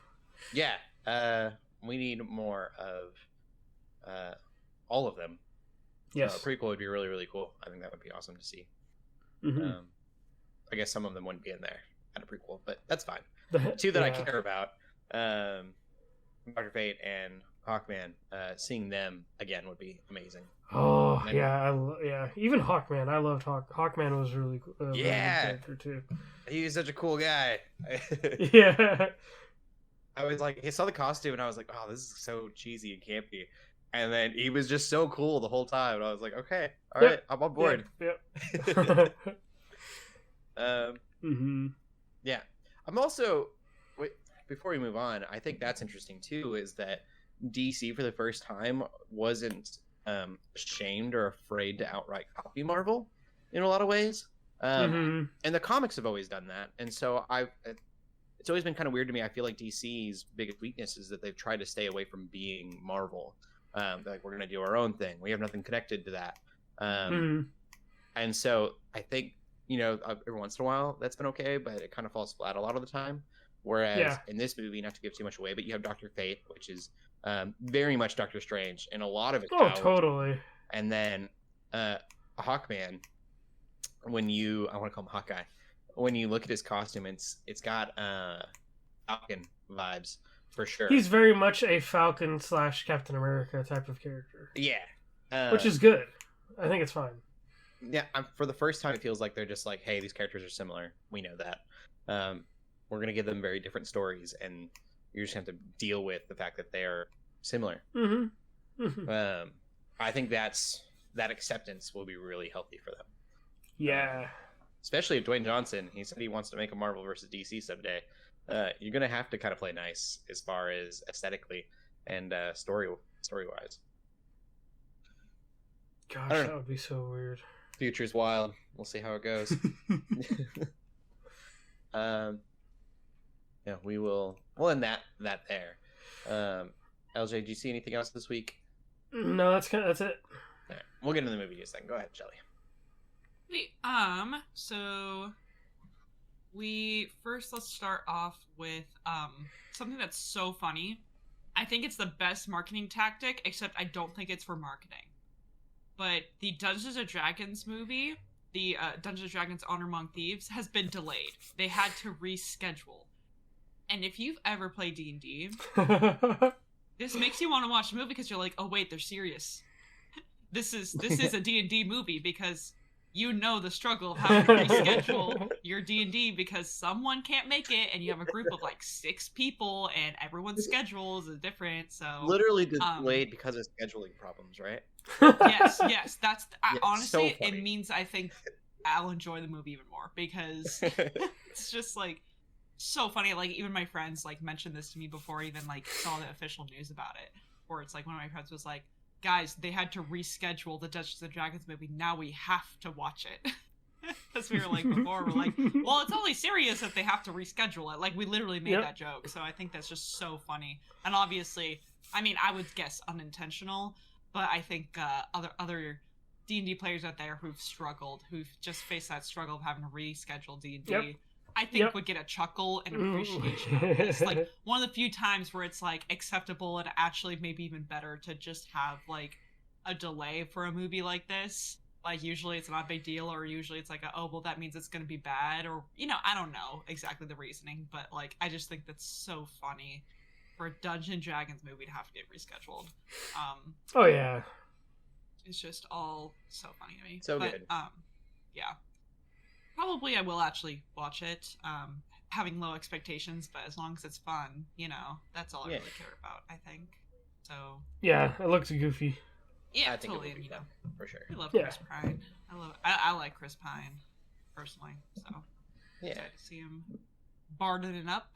Yeah, we need more of all of them. Yes. A prequel would be really, really cool. I think that would be awesome to see. Mhm. I guess some of them wouldn't be in there at a prequel, but that's fine. The- Two that I yeah. care about, Dr. Fate and Hawkman, seeing them again would be amazing. Oh And- yeah, Even Hawkman, I loved Hawkman was really cool. Really good Yeah. character too. He's such a cool guy. Yeah. I was like, I saw the costume and I was like, oh, this is so cheesy and campy. And then he was just so cool the whole time. And I was like, okay, all right, I'm on board. Yep. Mm-hmm. Yeah. I'm also, before we move on, I think that's interesting too, is that DC for the first time wasn't ashamed or afraid to outright copy Marvel in a lot of ways. Mm-hmm. And the comics have always done that. And so it's always been kind of weird to me. I feel like DC's biggest weakness is that they've tried to stay away from being Marvel. They're like, we're gonna do our own thing. We have nothing connected to that. Mhm. And so I think, every once in a while that's been okay, but it kind of falls flat a lot of the time. Whereas in this movie, not to give too much away, but you have Dr. Fate, which is very much Doctor Strange in a lot of its powers. Totally. And then Hawkman, I want to call him Hawkeye. When you look at his costume, it's got Falcon vibes for sure. He's very much a Falcon / Captain America type of character. Yeah. Which is good. I think it's fine. Yeah, for the first time, it feels like they're just like, hey, these characters are similar. We know that. We're going to give them very different stories, and you just have to deal with the fact that they are similar. Mm-hmm. Mm-hmm. I think that acceptance will be really healthy for them. Yeah. Especially if Dwayne Johnson, he said he wants to make a Marvel versus DC someday. You're going to have to kind of play nice as far as aesthetically and story-wise. Gosh, that would be so weird. Future's wild. We'll see how it goes. Yeah, we'll end that there. LJ, do you see anything else this week? No, that's it. All right, we'll get into the movie news then. Go ahead, Shelley. So let's start off with something that's so funny. I think it's the best marketing tactic, except I don't think it's for marketing. But the Dungeons & Dragons movie, the Dungeons & Dragons Honor Among Thieves, has been delayed. They had to reschedule. And if you've ever played D&D, this makes you want to watch the movie because you're like, oh wait, they're serious. This is a D&D movie because you know the struggle of having to reschedule your D&D because someone can't make it and you have a group of like 6 people and everyone's schedules is different. So literally delayed because of scheduling problems, right? Yes. That's honestly, so it means I think I'll enjoy the movie even more because it's just like so funny. Like even my friends like mentioned this to me before I even like saw the official news about it, where it's like one of my friends was like, guys, they had to reschedule the Dungeons & Dragons movie. Now we have to watch it. As we were like before, we're like, well, it's only serious if they have to reschedule it. Like we literally made that joke. So I think that's just so funny. And obviously, I mean, I would guess unintentional, but I think other D&D players out there who've just faced that struggle of having to reschedule D&D, I think would get a chuckle and appreciation of this. Like one of the few times where it's like acceptable and actually maybe even better to just have like a delay for a movie like this. Like usually it's not a big deal, or usually it's like, oh, well, that means it's going to be bad, or, I don't know exactly the reasoning, but like, I just think that's so funny for a Dungeons & Dragons movie to have to get rescheduled. Oh yeah. It's just all so funny to me. So good. Yeah. Probably I will actually watch it, having low expectations, but as long as it's fun, that's all I really care about, I think. So yeah, it looks goofy. Yeah, I think totally. it will be fun, for sure. I love Chris Pine. I like Chris Pine personally, so excited to see him barding it up.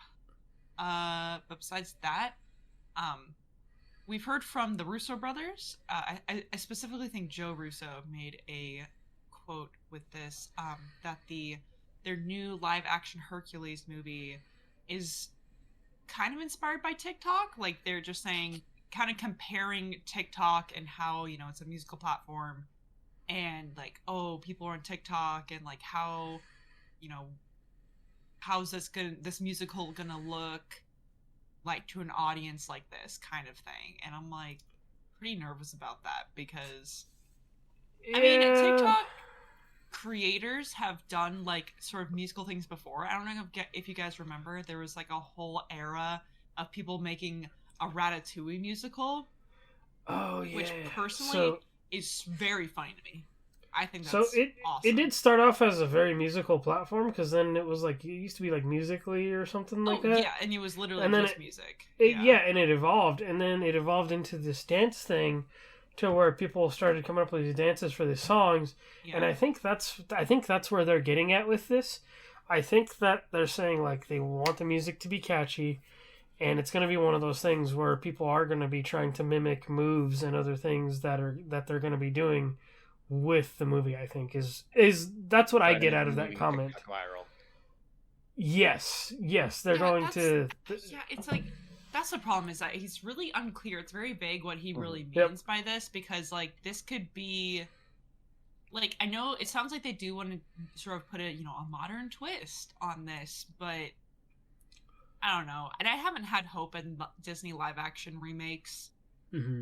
But besides that, we've heard from the Russo brothers. I specifically think Joe Russo made a quote with this, that their new live action Hercules movie is kind of inspired by TikTok. Like they're just saying, kind of comparing TikTok and how, it's a musical platform, and like, oh, people are on TikTok, and like how, how's this musical gonna look like to an audience like this kind of thing. And I'm like pretty nervous about that because I mean, TikTok creators have done like sort of musical things before. I don't know if you guys remember, there was like a whole era of people making a Ratatouille musical. Oh yeah. Which personally is very funny to me. I think that's awesome. It did start off as a very musical platform, because then it was like, it used to be like Musically or something like that. Yeah, and it was literally just music. And it evolved, and then it evolved into this dance thing, to where people started coming up with these dances for these songs, and I think that's where they're getting at with this. I think that they're saying like they want the music to be catchy, and it's going to be one of those things where people are going to be trying to mimic moves and other things that they're going to be doing with the movie. I think is that's what I get out of that comment. Viral. Yes, they're going to. Yeah, it's like That's the problem, is that he's really unclear. It's very vague what he really Yep. means by this, because like this could be like, I know it sounds like they do want to sort of put a modern twist on this, but I don't know. And I haven't had hope in Disney live action remakes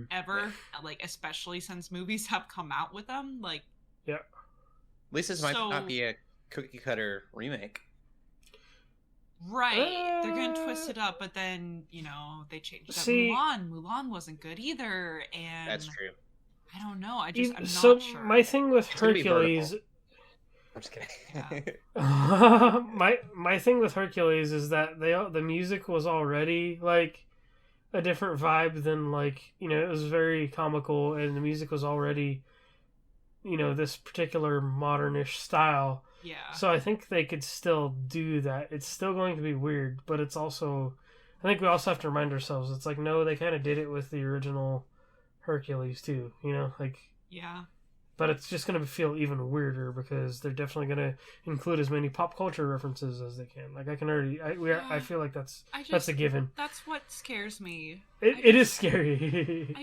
ever, like especially since movies have come out with them. Like, yeah. At least this might not be a cookie cutter remake. Right. They're going to twist it up, but then, they changed up Mulan. Mulan wasn't good either, and That's true. I don't know. I'm not sure. My thing with Hercules... I'm just kidding. Yeah. my thing with Hercules is that the music was already like a different vibe than like, it was very comical, and the music was already, this particular modernish style. Yeah. So I think they could still do that. It's still going to be weird, but it's also, I think we also have to remind ourselves, it's like, no, they kind of did it with the original Hercules too, like. Yeah. But it's just going to feel even weirder because they're definitely going to include as many pop culture references as they can. Like, I can already, I feel like that's a given. That's what scares me. It is scary.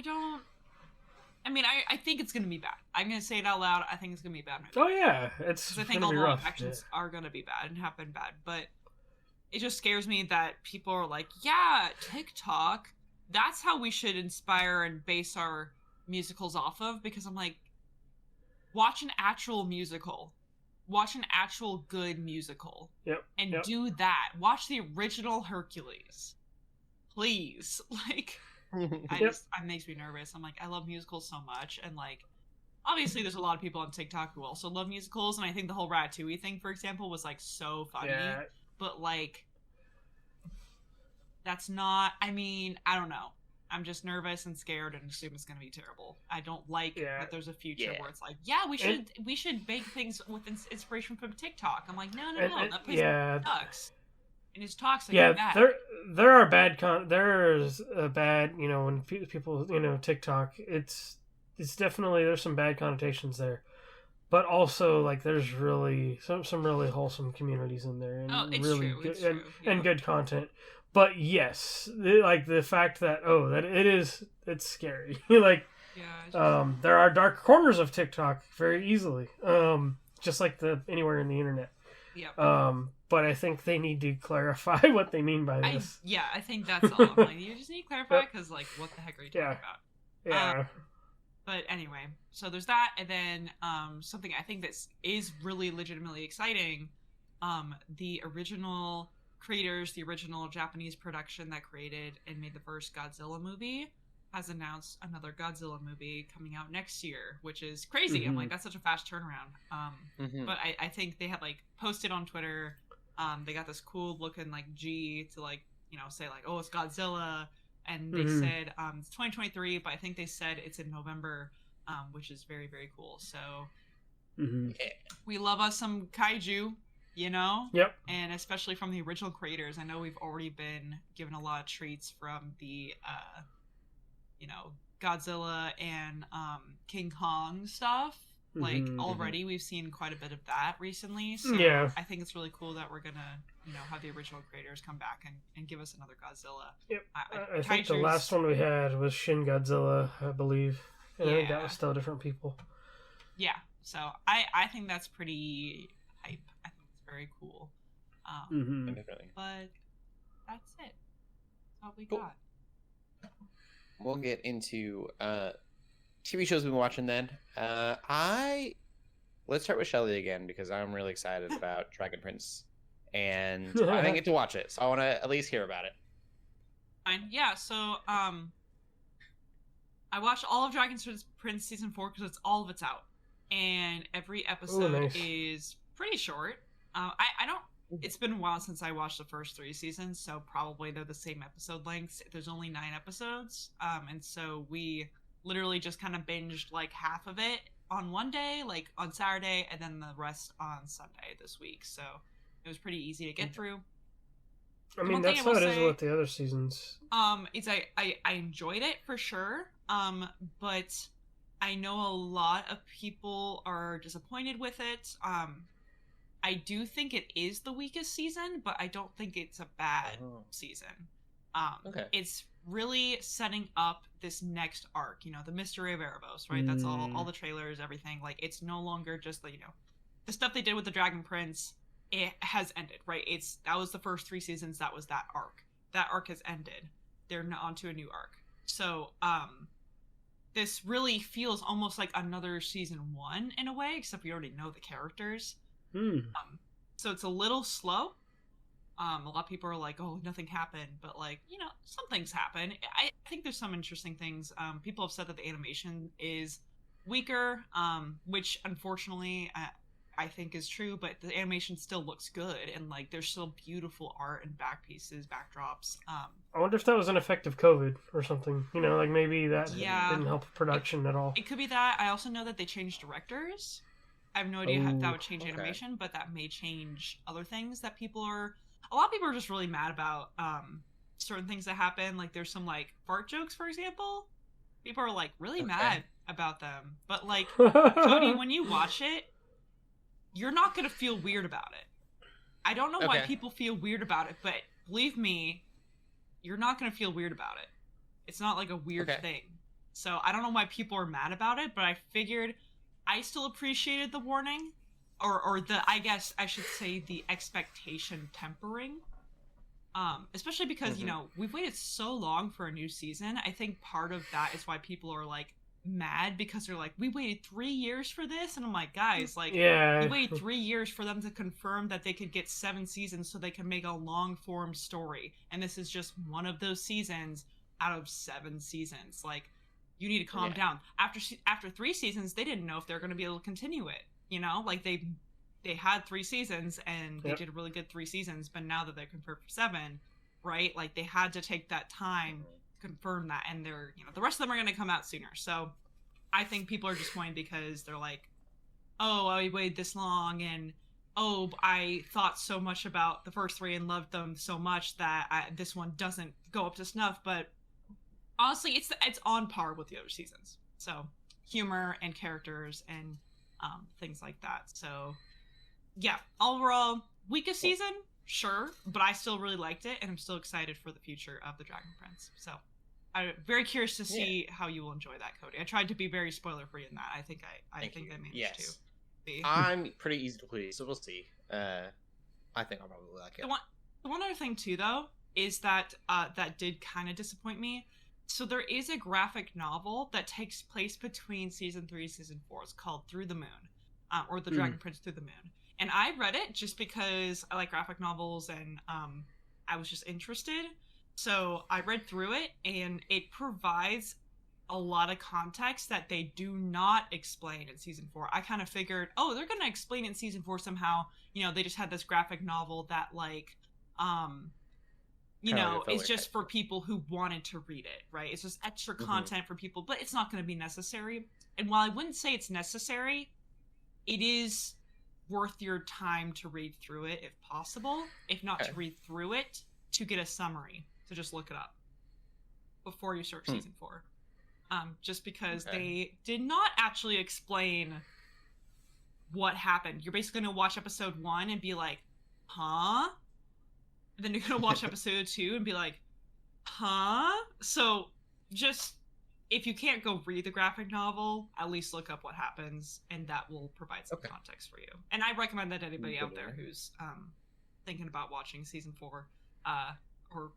I think it's going to be bad. I'm going to say it out loud. I think it's going to be bad. Oh yeah, it's going to be rough. I think all the live actions are going to be bad and have been bad. But it just scares me that people are like, yeah, TikTok, that's how we should inspire and base our musicals off of. Because I'm like, watch an actual musical. Watch an actual good musical. Yep. And do that. Watch the original Hercules. Please. Like, it makes me nervous. I'm like, I love musicals so much. And like, obviously there's a lot of people on TikTok who also love musicals. And I think the whole Ratatouille thing, for example, was like so funny. Yeah. But like, that's not, I don't know. I'm just nervous and scared and assume it's going to be terrible. I don't like that there's a future where it's like, we should make things with inspiration from TikTok. I'm like, no, that place sucks. And it's toxic. Yeah, and bad. there are bad there's a bad, when people, TikTok, it's definitely, there's some bad connotations there. But also, like, there's really some really wholesome communities in there, and really good and good content. But yes, like the fact that it's scary. Like, there are dark corners of TikTok very easily, just like anywhere in the internet. Yeah. But I think they need to clarify what they mean by this. I think that's all. Like, you just need to clarify, because like, what the heck are you talking about? Yeah. But anyway, so there's that, and then something I think that is really legitimately exciting. The original creators, the original Japanese production that created and made the first Godzilla movie, has announced another Godzilla movie coming out next year, which is crazy. I'm like, that's such a fast turnaround. But I think they had like posted on Twitter, they got this cool looking like G to like, say like, oh, it's Godzilla. And they said it's 2023, but I think they said it's in November, which is very, very cool. So we love us some kaiju. Yep. And especially from the original creators. I know we've already been given a lot of treats from the, Godzilla and King Kong stuff. Like, already we've seen quite a bit of that recently. So I think it's really cool that we're going to, have the original creators come back and give us another Godzilla. Yep. I think the last one we had was Shin Godzilla, I believe. And I think that was still different people. Yeah. So I think that's pretty hype. I think it's very cool. Definitely. But that's it. That's all we got. We'll get into TV shows we've been watching then. Let's start with Shelley again, because I'm really excited about Dragon Prince, and I didn't get to watch it, so I want to at least hear about it. Fine. Yeah, so I watched all of Dragon Prince season 4 because all of it's out, and every episode is pretty short. I don't. It's been a while since I watched the first 3 seasons, so probably they're the same episode lengths. There's only 9 episodes, and so we literally just kind of binged like half of it on one day, like on Saturday, and then the rest on Sunday this week. So it was pretty easy to get through. I mean, that's how it is with the other seasons. It's I enjoyed it for sure. But I know a lot of people are disappointed with it. I do think it is the weakest season, but I don't think it's a bad season. Okay. It's really setting up this next arc, the mystery of Erebos, right? That's all the trailers, everything. Like, it's no longer just the stuff they did with the Dragon Prince. It has ended, right? That was the first 3 seasons. That was that arc. That arc has ended. They're on to a new arc. So, this really feels almost like another season 1 in a way, except we already know the characters. So it's a little slow. A lot of people are like, oh, nothing happened, but some things happen. I think there's some interesting things. People have said that the animation is weaker, which unfortunately I think is true, but the animation still looks good, and there's still beautiful art and back pieces, backdrops. I wonder if that was an effect of COVID or something. Maybe that didn't help production at all. It could be that. I also know that they changed directors. I have no idea how that would change animation, but that may change other things that a lot of people are just really mad about certain things that happen. Like, there's some fart jokes, for example. People are really mad about them. But Cody, when you watch it, you're not going to feel weird about it. I don't know why people feel weird about it, but believe me, you're not going to feel weird about it. It's not a weird thing. So I don't know why people are mad about it, but I figured I still appreciated the warning. Or I guess I should say the expectation tempering. Especially because, we've waited so long for a new season. I think part of that is why people are mad, because they're we waited 3 years for this, and I'm like, guys, we waited 3 years for them to confirm that they could get 7 seasons so they can make a long form story, and this is just one of those seasons out of 7 seasons. You need to calm down. After 3 seasons, they didn't know if they're going to be able to continue it. They had 3 seasons and they did a really good 3 seasons, but now that they're confirmed for 7, right? They had to take that time confirm that, and they're the rest of them are going to come out sooner. So I think people are disappointed because they're oh, I waited this long, and oh, I thought so much about the first 3 and loved them so much that this one doesn't go up to snuff. But honestly, it's on par with the other seasons. So humor and characters and things like that. So yeah, overall weakest season, sure, but I still really liked it, and I'm still excited for the future of the Dragon Prince. So I'm very curious to see how you will enjoy that, Cody. I tried to be very spoiler free in that. I think I managed to. Be. I'm pretty easy to please, so we'll see. I think I'll probably like it. The one other thing too, though, is that that did kind of disappoint me. So there is a graphic novel that takes place between season 3 and season 4. It's called Through the Moon, or The Dragon Prince Through the Moon. And I read it just because I like graphic novels, and I was just interested. So I read through it, and it provides a lot of context that they do not explain in season 4. I kind of figured, oh, they're going to explain it in season 4 somehow. They just had this graphic novel that it's just for people who wanted to read it, right? It's just extra content for people, but it's not going to be necessary. And while I wouldn't say it's necessary, it is worth your time to read through it if possible. If not to read through it, to get a summary, to just look it up before you start season 4. Just because they did not actually explain what happened. You're basically going to watch episode 1 and be like, huh? And then you're going to watch episode 2 and be like, huh? So just, if you can't go read the graphic novel, at least look up what happens, and that will provide some context for you. And I recommend that anybody out there who's thinking about watching season 4, or,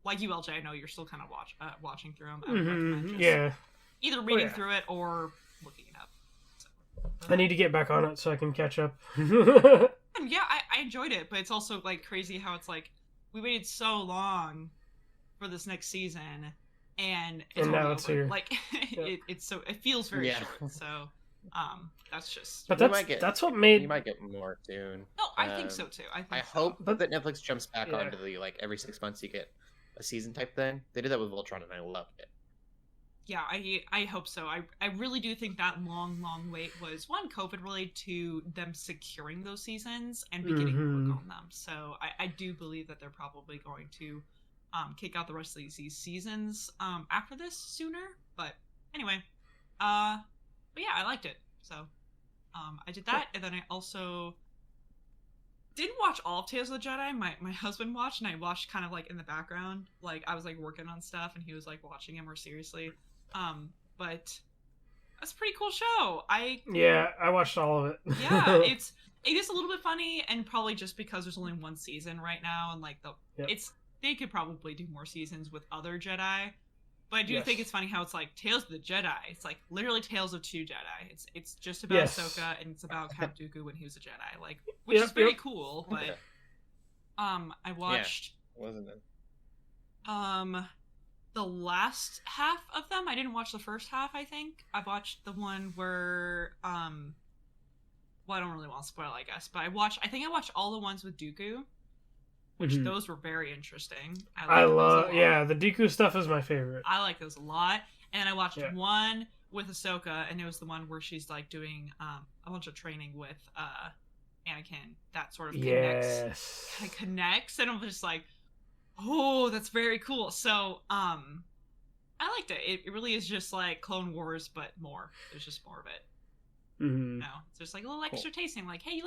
like you, LJ, I know you're still kind of watching through them. I would recommend just either reading through it or looking it up. So. I need to get back on it so I can catch up. Yeah, I enjoyed it, but it's also crazy how it's we waited so long for this next season, and now it's here. It feels very short. So that's just. But that's what made. You might get more soon. No, I think so too. I hope that Netflix jumps back onto the every 6 months you get a season type thing. They did that with Voltron, and I loved it. Yeah, I hope so. I really do think that long wait was, one, COVID related to them securing those seasons and beginning work on them. So I do believe that they're probably going to kick out the rest of these seasons after this sooner. But anyway, but yeah, I liked it. So I did that, and then I also didn't watch all of Tales of the Jedi. My husband watched, and I watched kind of like in the background. Like I was like working on stuff, and he was like watching it more seriously. But that's a pretty cool show. I watched all of it. Yeah, it is a little bit funny, and probably just because there's only one season right now, and like they could probably do more seasons with other Jedi. But I do think it's funny how it's like Tales of the Jedi. It's like literally Tales of two Jedi. It's just about Ahsoka, and it's about Count Dooku when he was a Jedi, like, which is very cool. But I watched wasn't it? The last half of them. I didn't watch the first half. I think I watched the one where well, I don't really want to spoil, I guess, but I think I watched all the ones with Dooku. Which those were very interesting. I love, the Dooku stuff is my favorite. I like those a lot. And I watched one with Ahsoka, and it was the one where she's like doing a bunch of training with Anakin. That sort of connects, and I'm just like, oh, that's very cool. So I liked it. It really is just like Clone Wars, but more. There's just more of it. Mm-hmm. No, it's just like a little extra tasting. Like, hey, you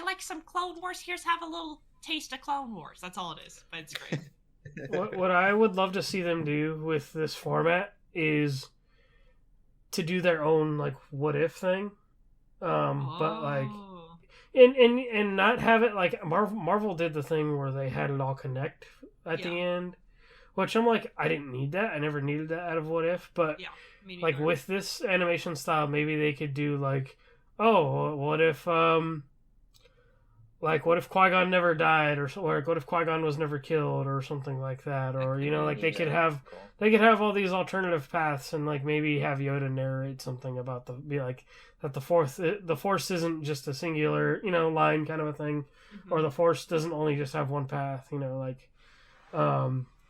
like some Clone Wars? Here's have a little taste of Clone Wars. That's all it is, but it's great. What I would love to see them do with this format is to do their own like what if thing, but like and not have it like Marvel did the thing where they had it all connect at the end, which I'm like, I didn't need that. I never needed that out of what if, but like with this animation style, maybe they could do like, oh, what if like, what if Qui-Gon never died, or what if Qui-Gon was never killed, or something like that, or like they could have all these alternative paths, and like maybe have Yoda narrate something about that the Force isn't just a singular line kind of a thing, or the Force doesn't only just have one path, like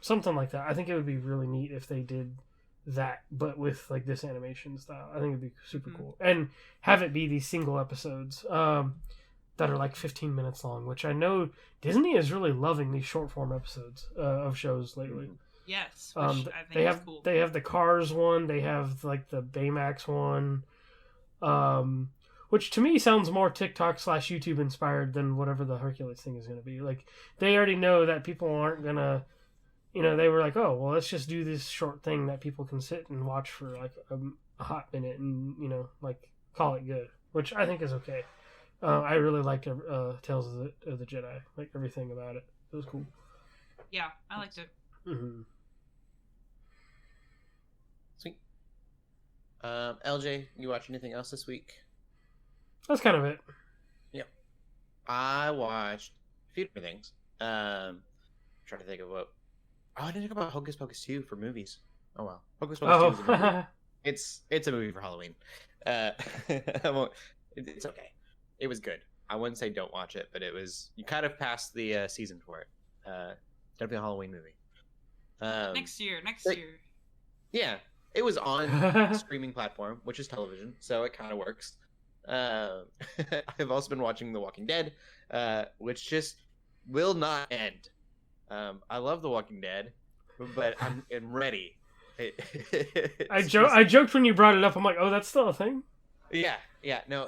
something like that. I think it would be really neat if they did that, but with like this animation style. I think it'd be super cool, and have it be these single episodes. That are like 15 minutes long, which I know Disney is really loving these short form episodes of shows lately. Yes, which I think is cool. They have the Cars one, they have like the Baymax one, which to me sounds more TikTok / YouTube inspired than whatever the Hercules thing is going to be. Like they already know that people aren't gonna, they were like, oh well, let's just do this short thing that people can sit and watch for like a hot minute and like call it good, which I think is okay. I really liked Tales of the Jedi. Like everything about it. It was cool. Yeah, I liked it. Mm-hmm. Sweet. LJ, you watch anything else this week? That's kind of it. Yep. I watched a few different things. Trying to think of what. Oh, I didn't think about Hocus Pocus 2 for movies. Oh well, Hocus Pocus 2 is a movie. It's a movie for Halloween. It's okay. It was good. I wouldn't say don't watch it, but you kind of passed the season for it. Definitely a Halloween movie. Next year. Yeah, it was on a streaming platform, which is television, so it kind of works. I've also been watching The Walking Dead, which just will not end. I love The Walking Dead, but I'm ready. I joked when you brought it up. I'm like, oh, that's still a thing? Yeah, no,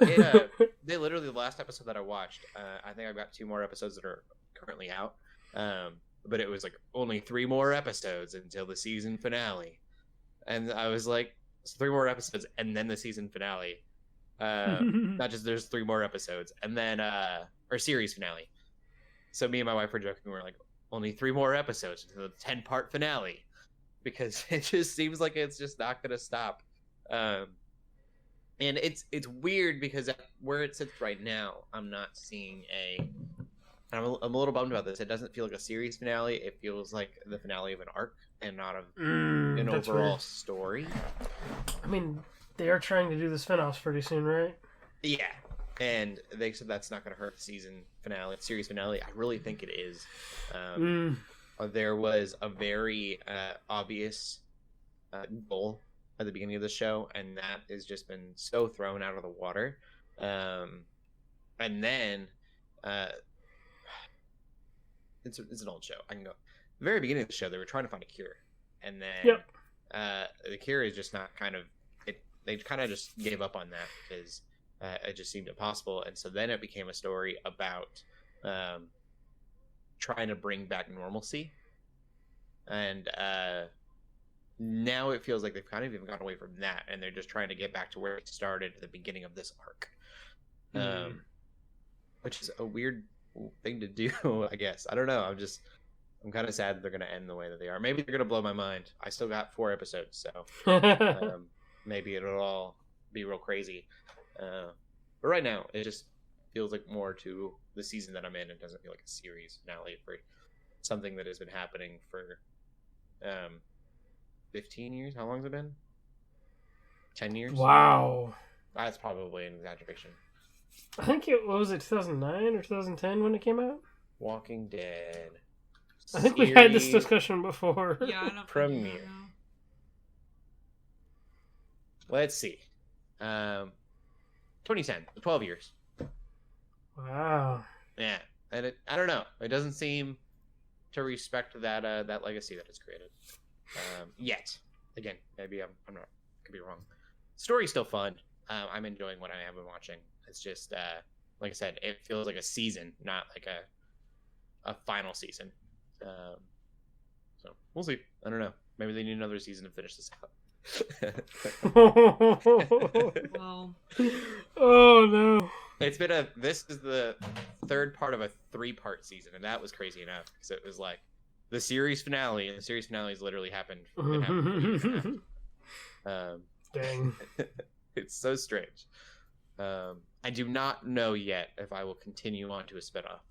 they literally, the last episode that I watched, I think I've got 2 more episodes that are currently out, but it was like only 3 more episodes until the season finale, and I was like, so 3 more episodes and then the season finale, not just there's 3 more episodes, and then or series finale. So me and my wife were joking, we're like, only 3 more episodes until the 10-part finale, because it just seems like it's just not gonna stop. And it's weird because where it sits right now, I'm not seeing I'm a little bummed about this. It doesn't feel like a series finale. It feels like the finale of an arc and not of an overall story. I mean, they are trying to do the spinoffs pretty soon, right? Yeah, and they said that's not going to hurt the series finale. I really think it is. There was a very obvious goal at the beginning of the show, and that has just been so thrown out of the water. And then it's an old show. I can go. The very beginning of the show, they were trying to find a cure, and then the cure is just not they kind of just gave up on that because it just seemed impossible. And so then it became a story about trying to bring back normalcy, and now it feels like they've kind of even gone away from that, and they're just trying to get back to where it started at the beginning of this arc, which is a weird thing to do, I guess. I don't know. I'm kind of sad that they're going to end the way that they are. Maybe they're going to blow my mind. I still got 4 episodes, so maybe it'll all be real crazy. But right now, it just feels like more to the season that I'm in. It doesn't feel like a series finale for something that has been happening for 15 years. How long has it been? 10 years? Wow. That's probably an exaggeration. I think it was 2009 or 2010 when it came out. Walking Dead. I think we had this discussion before. Yeah, I don't Premiere. Let's see. 2010. 12 years. Wow. Yeah, and I don't know. It doesn't seem to respect that legacy that it's created yet. Again, maybe I'm not. Could be wrong. Story's still fun. I'm enjoying what I have been watching. It's just like I said, it feels like a season, not like a final season. So we'll see. I don't know. Maybe they need another season to finish this out. Well, oh no. This is the 3rd part of a 3-part season, and that was crazy enough because it was like the series finale, and the series finale has literally happened. Dang. It's so strange. I do not know yet if I will continue on to a spinoff.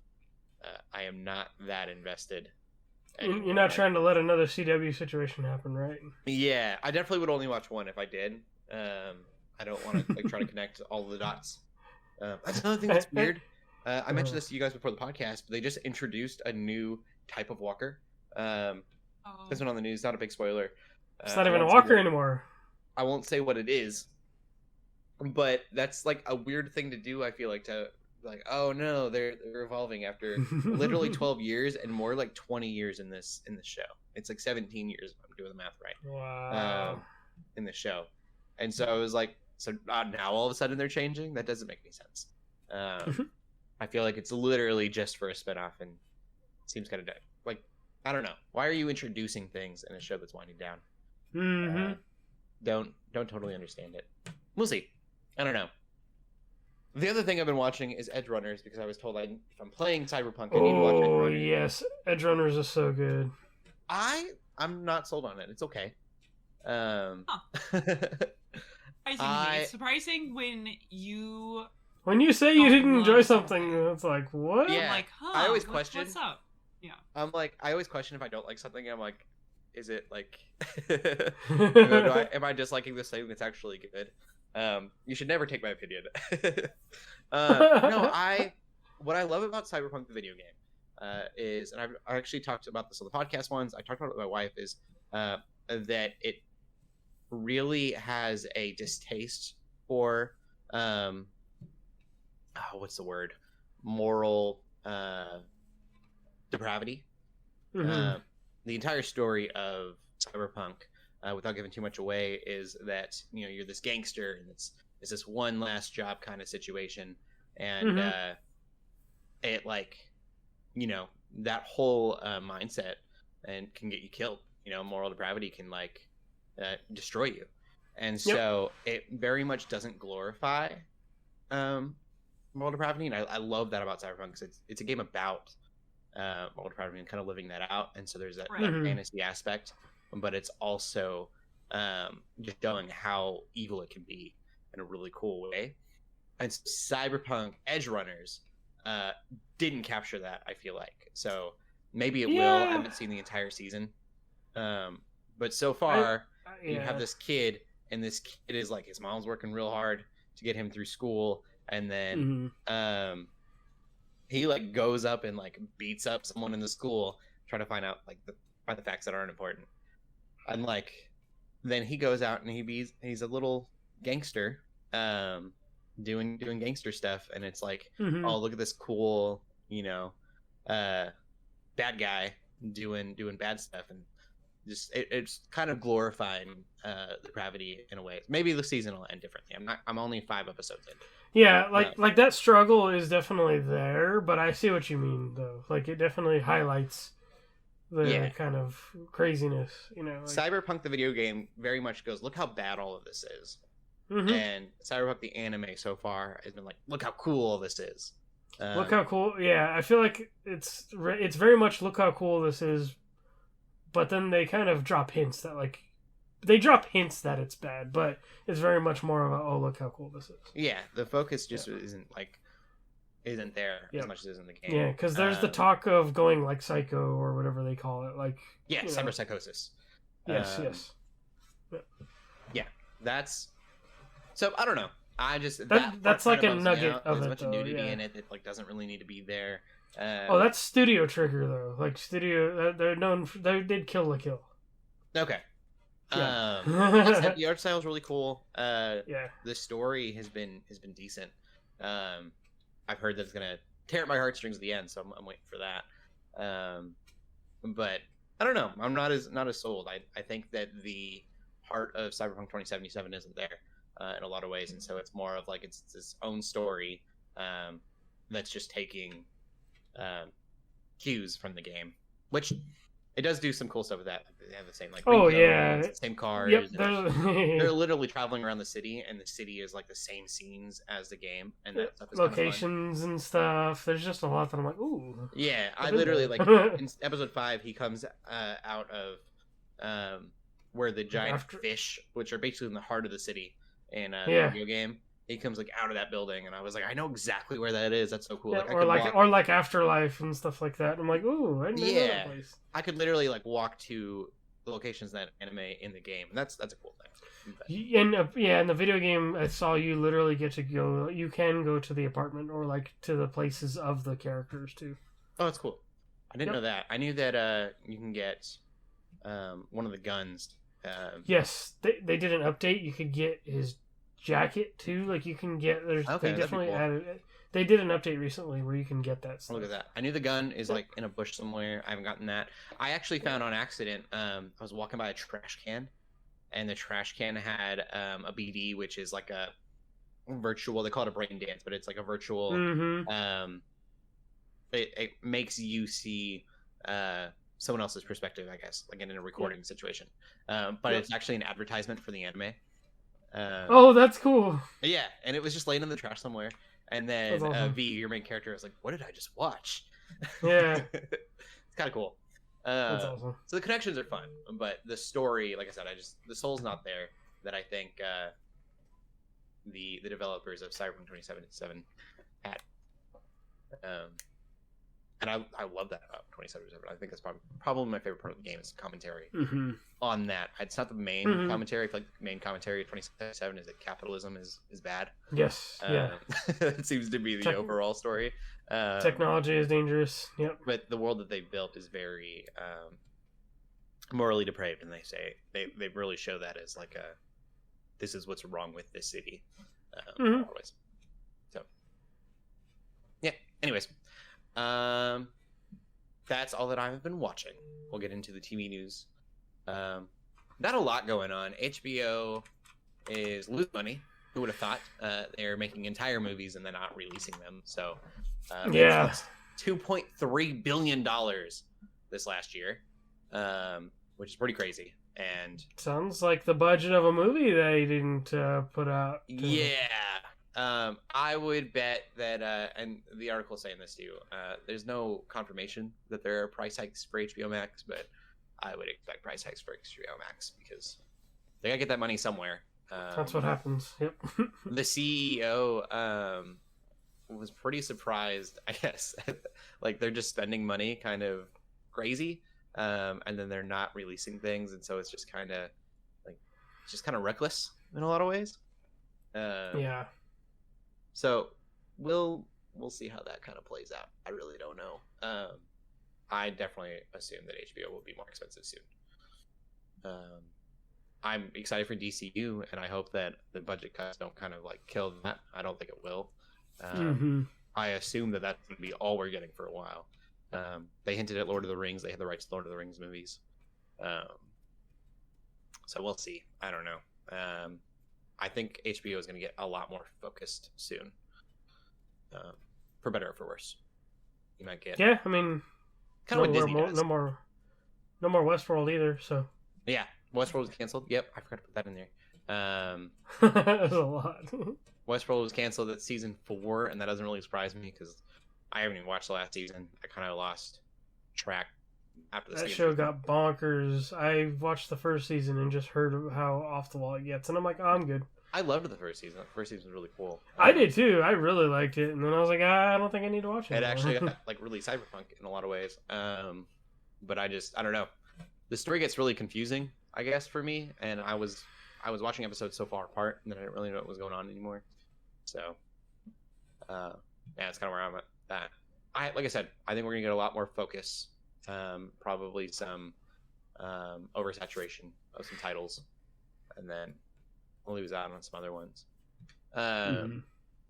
I am not that invested. You're not trying to let another CW situation happen, right? Yeah, I definitely would only watch one if I did. I don't want to try to connect all the dots. That's another thing that's weird. I mentioned this to you guys before the podcast, but they just introduced a new type of walker. This one on the news, not a big spoiler. It's not even a walker anymore. I won't say what it is, but that's like a weird thing to do. I feel like oh no, they're evolving after literally 12 years and more like 20 years in this show. It's like 17 years if I'm doing the math right. Wow. In the show, and so I was like, now all of a sudden they're changing. That doesn't make any sense. I feel like it's literally just for a spinoff, and it seems kind of like, I don't know. Why are you introducing things in a show that's winding down? Don't totally understand it. We'll see. I don't know. The other thing I've been watching is Edge Runners because I was told if I'm playing Cyberpunk, I need to watch Edge Runners. Oh yes, Edge Runners is so good. I'm not sold on it. It's okay. It's surprising when you say you didn't enjoy something, it's like, what? Yeah, I'm like, I always question. What's up? Yeah. I'm like, I always question if I don't like something. I'm like, is it like, am I disliking this thing that's actually good? You should never take my opinion. What I love about Cyberpunk the video game is, and I actually talked about this on the podcast once. I talked about it with my wife. Is that it really has a distaste for what's the word? Moral depravity. Mm-hmm. The entire story of Cyberpunk, without giving too much away, is that you're this gangster and it's this one last job kind of situation, and it that whole mindset and can get you killed. Moral depravity can destroy you, and so it very much doesn't glorify moral depravity, and I love that about Cyberpunk because it's a game about moral depravity and kind of living that out, and so there's that fantasy aspect, but it's also just showing how evil it can be in a really cool way. And Cyberpunk Edge Runners didn't capture that, I feel like. So maybe it will. I haven't seen the entire season, but so far you have this kid, and this kid is like, his mom's working real hard to get him through school, and then he goes up and beats up someone in the school trying to find out the facts that aren't important, and then he goes out and he's a little gangster doing gangster stuff, and it's oh, look at this cool bad guy doing bad stuff, and it's kind of glorifying the gravity in a way. Maybe the season will end differently. I'm only 5 episodes in. Yeah, like that struggle is definitely there, but I see what you mean though. Like it definitely highlights the kind of craziness, Like... Cyberpunk the video game very much goes, look how bad all of this is. Mm-hmm. And Cyberpunk the anime so far has been like, look how cool all this is. Look how cool. Yeah, I feel like it's very much look how cool this is, but then they kind of drop hints that that it's bad, but it's very much more of a, oh, look how cool this is. Yeah, the focus just isn't there as much as it is in the game. Yeah, because there's the talk of going like psycho or whatever they call it, like cyberpsychosis. Yes. Yeah, that's so. I don't know. I just that's like a nugget of There's it. A bunch of nudity in it that like doesn't really need to be there. That's Studio Trigger though. Like Studio, they're known for, they did Kill la Kill. Okay. Yeah. The art style is really cool. Yeah. The story has been decent. I've heard that it's gonna tear at my heartstrings at the end, so I'm waiting for that. But I don't know. I'm not as sold. I think that the heart of Cyberpunk 2077 isn't there in a lot of ways, and so it's more of like it's its own story that's just taking cues from the game, which it does do some cool stuff with that. They have the same same cars. Yep, they're literally traveling around the city, and the city is like the same scenes as the game, and that stuff is locations and stuff. There's just a lot that I'm like, ooh. Yeah, I literally like in episode 5, he comes out of where the giant fish, which are basically in the heart of the city in the video game. He comes like out of that building, and I was like, I know exactly where that is. That's so cool. Yeah, like, or like Afterlife and stuff like that. I'm like, ooh, I didn't know that place. I could literally like walk to the locations that anime in the game, and that's a cool thing. In the video game, I saw you literally get to go. You can go to the apartment or like to the places of the characters too. Oh, that's cool. I didn't know that. I knew that you can get one of the guns. Yes, they did an update. You could get his jacket too. Like you can get. They definitely added it. They did an update recently where you can get that stuff. Look at that. I knew the gun is like in a bush somewhere. I haven't gotten that. I actually found on accident, I was walking by a trash can, and the trash can had a BD, which is like a virtual, they call it a brain dance, but it's like a virtual, it makes you see someone else's perspective, I guess, like in a recording situation. But it's actually an advertisement for the anime. Oh, that's cool. Yeah, and it was just laying in the trash somewhere. And then awesome. V, your main character, was like, what did I just watch? Yeah. It's kind of cool. That's awesome. So the connections are fun, but the story, like I said, the soul's not there that I think the developers of Cyberpunk 2077 had. And I love that about 2077. I think that's probably my favorite part of the game is commentary on that. It's not the main commentary. I feel like the main commentary of 2077 is that capitalism is bad. Yes. Yeah. It seems to be the overall story. Technology is dangerous. Yep. But the world that they've built is very morally depraved, and they really show that as like this is what's wrong with this city. Always. So yeah. Anyways. That's all that I've been watching. We'll get into the TV news. Not a lot going on. HBO is losing money. Who would have thought? They're making entire movies and they're not releasing them. So, $2.3 billion this last year, which is pretty crazy. And sounds like the budget of a movie they didn't put out. Yeah. I would bet that, and the article is saying this too, there's no confirmation that there are price hikes for HBO Max, but I would expect price hikes for HBO Max because they gotta get that money somewhere. That's what happens. Yep. The CEO was pretty surprised, I guess. Like they're just spending money kind of crazy, and then they're not releasing things, and so it's just kind of reckless in a lot of ways. Yeah. So we'll see how that kind of plays out. I really don't know. I definitely assume that HBO will be more expensive soon. I'm excited for DCU, and I hope that the budget cuts don't kind of like kill that. I don't think it will. I assume that that's going to be all we're getting for a while. They hinted at Lord of the Rings. They had the rights to Lord of the Rings movies. So we'll see. I don't know. I think HBO is going to get a lot more focused soon, for better or for worse. You might get Yeah, I mean, kind of what Disney does. No more Westworld either. So yeah, Westworld was canceled. Yep, I forgot to put that in there. That's a lot. Westworld was canceled at season 4, and that doesn't really surprise me because I haven't even watched the last season. I kind of lost track after the That season. show got bonkers. I watched the first season and just heard how off the wall it gets, and I'm like, oh, I'm good. I loved the first season. The first season was really cool. I did too. I really liked it, and then I was like, I don't think I need to watch it. It actually got, like, really cyberpunk in a lot of ways. But I don't know. The story gets really confusing, I guess, for me, and I was watching episodes so far apart, and then I didn't really know what was going on anymore. So, yeah, that's kind of where I'm at. That like I said, I think we're gonna get a lot more focus. Probably some oversaturation of some titles, and then we'll lose out on some other ones.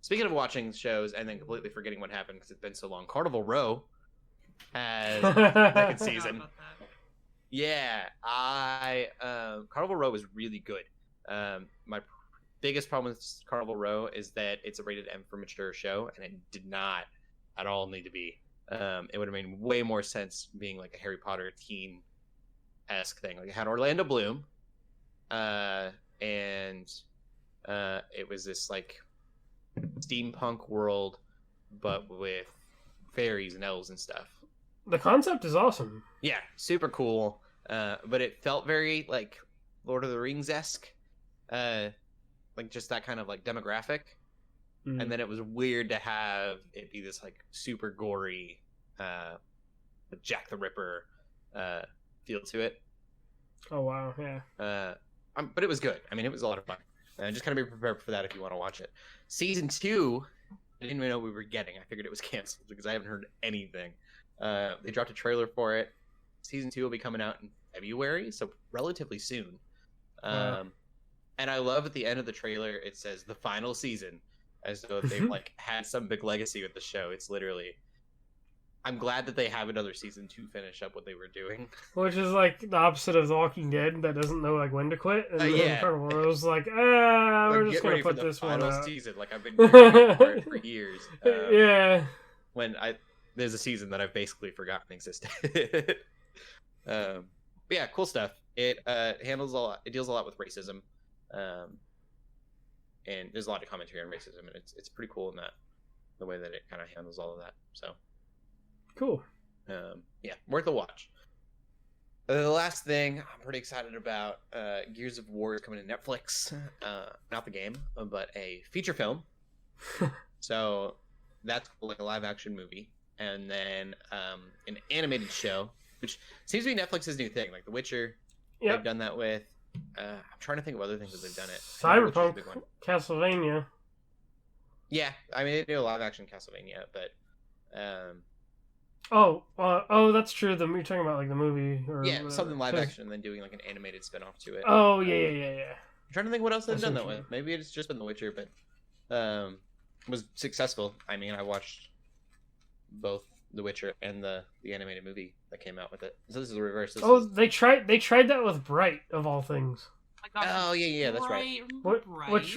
Speaking of watching shows and then completely forgetting what happened because it's been so long, Carnival Row has second season. Yeah, Carnival Row was really good. My biggest problem with Carnival Row is that it's a rated M for mature show, and it did not at all need to be. It would have made way more sense being like a Harry Potter teen-esque thing. Like it had Orlando Bloom, and it was this like steampunk world, but with fairies and elves and stuff. The concept is awesome. Yeah, super cool. But it felt very like Lord of the Rings-esque, like just that kind of like demographic. And then it was weird to have it be this like super gory, Jack the Ripper feel to it. Oh wow, yeah. But it was good. I mean, it was a lot of fun. Just kind of be prepared for that if you want to watch it. Season 2, I didn't even know we were getting. I figured it was canceled because I haven't heard anything. They dropped a trailer for it. Season 2 will be coming out in February, so relatively soon. And I love at the end of the trailer it says the final season, as though they've like had some big legacy with the show. It's literally, I'm glad that they have another season to finish up what they were doing. Which is like the opposite of The Walking Dead that doesn't know like when to quit. And yeah. Carnival Row's like, we're just gonna put this one out. Season. Like I've been waiting for it for years. Yeah. When there's a season that I've basically forgotten existed. But yeah, cool stuff. It handles a lot. It deals a lot with racism. And there's a lot of commentary on racism, and it's pretty cool in that the way that it kind of handles all of that. So cool. Yeah, worth a watch. The last thing I'm pretty excited about, Gears of War is coming to Netflix. Not the game, but a feature film. So that's like a live action movie, and then an animated show, which seems to be Netflix's new thing. Like The Witcher, they've done that with. I'm trying to think of other things that they've done it. Cyberpunk, Castlevania. Yeah, I mean they do a live action Castlevania, but that's true. You're talking about like the movie, or something live action, and then doing like an animated spin-off to it. Oh yeah. I'm trying to think what else they've done that with. Maybe it's just been The Witcher, but was successful. I mean, I watched both The Witcher and the animated movie that came out with it. So this is the reverse. They tried that with Bright of all things. Oh yeah, that's right.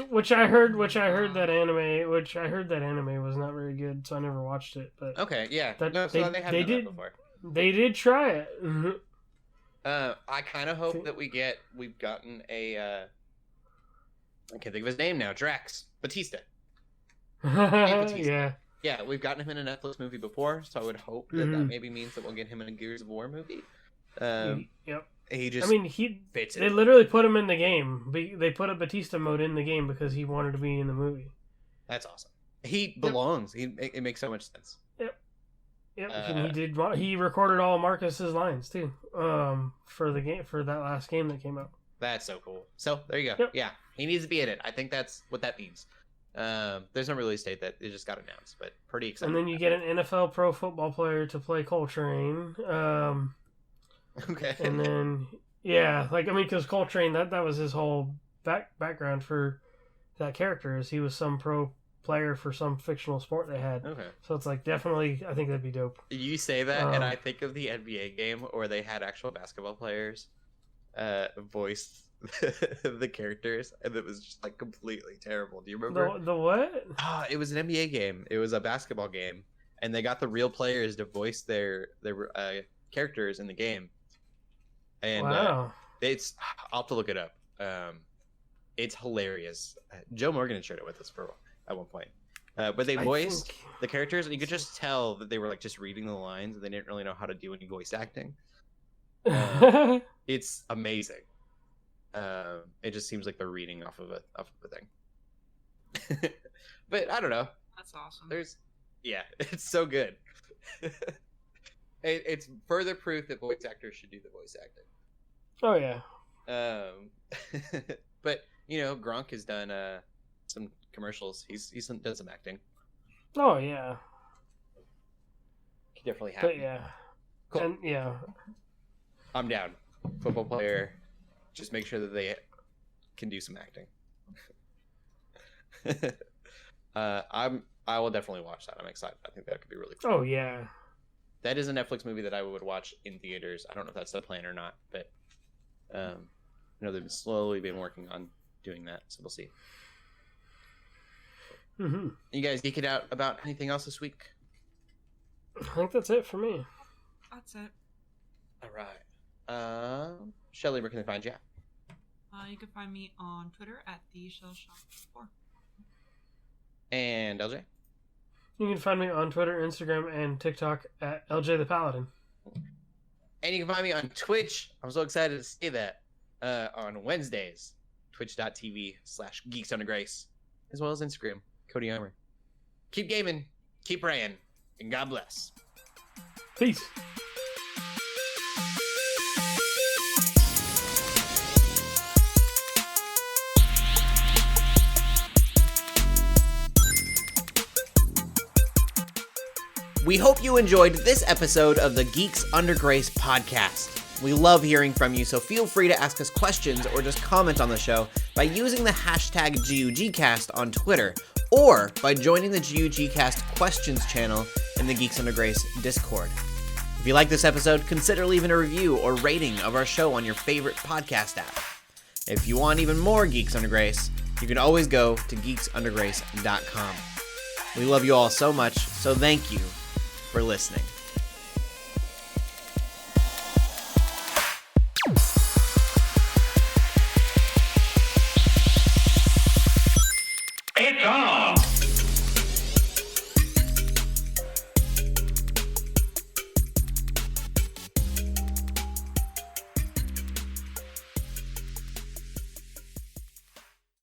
Which I heard that anime was not very good, so I never watched it. But okay, yeah, they did before. They did try it. I kind of hope that we've gotten a. I can't think of his name now. Drax Batista. Yeah. Yeah, we've gotten him in a Netflix movie before, so I would hope that maybe means that we'll get him in a Gears of War movie. Yep. He just. fits it. They literally put him in the game. They put a Batista mode in the game because he wanted to be in the movie. That's awesome. He belongs. It makes so much sense. Yep. And he recorded all Marcus's lines too. For the game, for that last game that came out. That's so cool. So there you go. Yep. Yeah, he needs to be in it. I think that's what that means. There's no release date that it just got announced, but pretty exciting. And then you get an NFL pro football player to play Coltrane. Okay. And then because Coltrane that was his whole background for that character, is he was some pro player for some fictional sport they had. Okay. So it's like definitely, I think that'd be dope. You say that, and I think of the NBA game where they had actual basketball players voice the characters, and it was just like completely terrible. Do you remember? The what? It was an NBA game. It was a basketball game, and they got the real players to voice their characters in the game. And Wow. I'll have to look it up. It's hilarious. Joe Morgan shared it with us at one point. But they voiced the characters, and you could just tell that they were like just reading the lines, and they didn't really know how to do any voice acting. It's amazing. It just seems like they're reading off of a thing. But I don't know. That's awesome. It's so good. It's further proof that voice actors should do the voice acting. Oh yeah. But Gronk has done some commercials. He's done some acting. Oh yeah. He definitely has. But yeah. Cool. And yeah. I'm down. Football player. Just make sure that they can do some acting. I will definitally watch that. I'm excited. I think that could be really cool. Oh yeah. That is a Netflix movie that I would watch in theaters. I don't know if that's the plan or not, but they've slowly been working on doing that, so we'll see. Mm-hmm. You guys geeking out about anything else this week? I think that's it for me. That's it. All right. Shelley, where can they find you at? You can find me on Twitter at @theshellshop4. And LJ? You can find me on Twitter, Instagram, and TikTok at LJ the Paladin. And you can find me on Twitch. I'm so excited to say that. On Wednesdays, twitch.tv/Geeks Under Grace, as well as Instagram, Cody Armour. Keep gaming, keep praying, and God bless. Peace. We hope you enjoyed this episode of the Geeks Under Grace podcast. We love hearing from you, so feel free to ask us questions or just comment on the show by using the hashtag GUGcast on Twitter, or by joining the GUGcast questions channel in the Geeks Under Grace Discord. If you like this episode, consider leaving a review or rating of our show on your favorite podcast app. If you want even more Geeks Under Grace, you can always go to geeksundergrace.com. We love you all so much, so thank you for listening. It's on!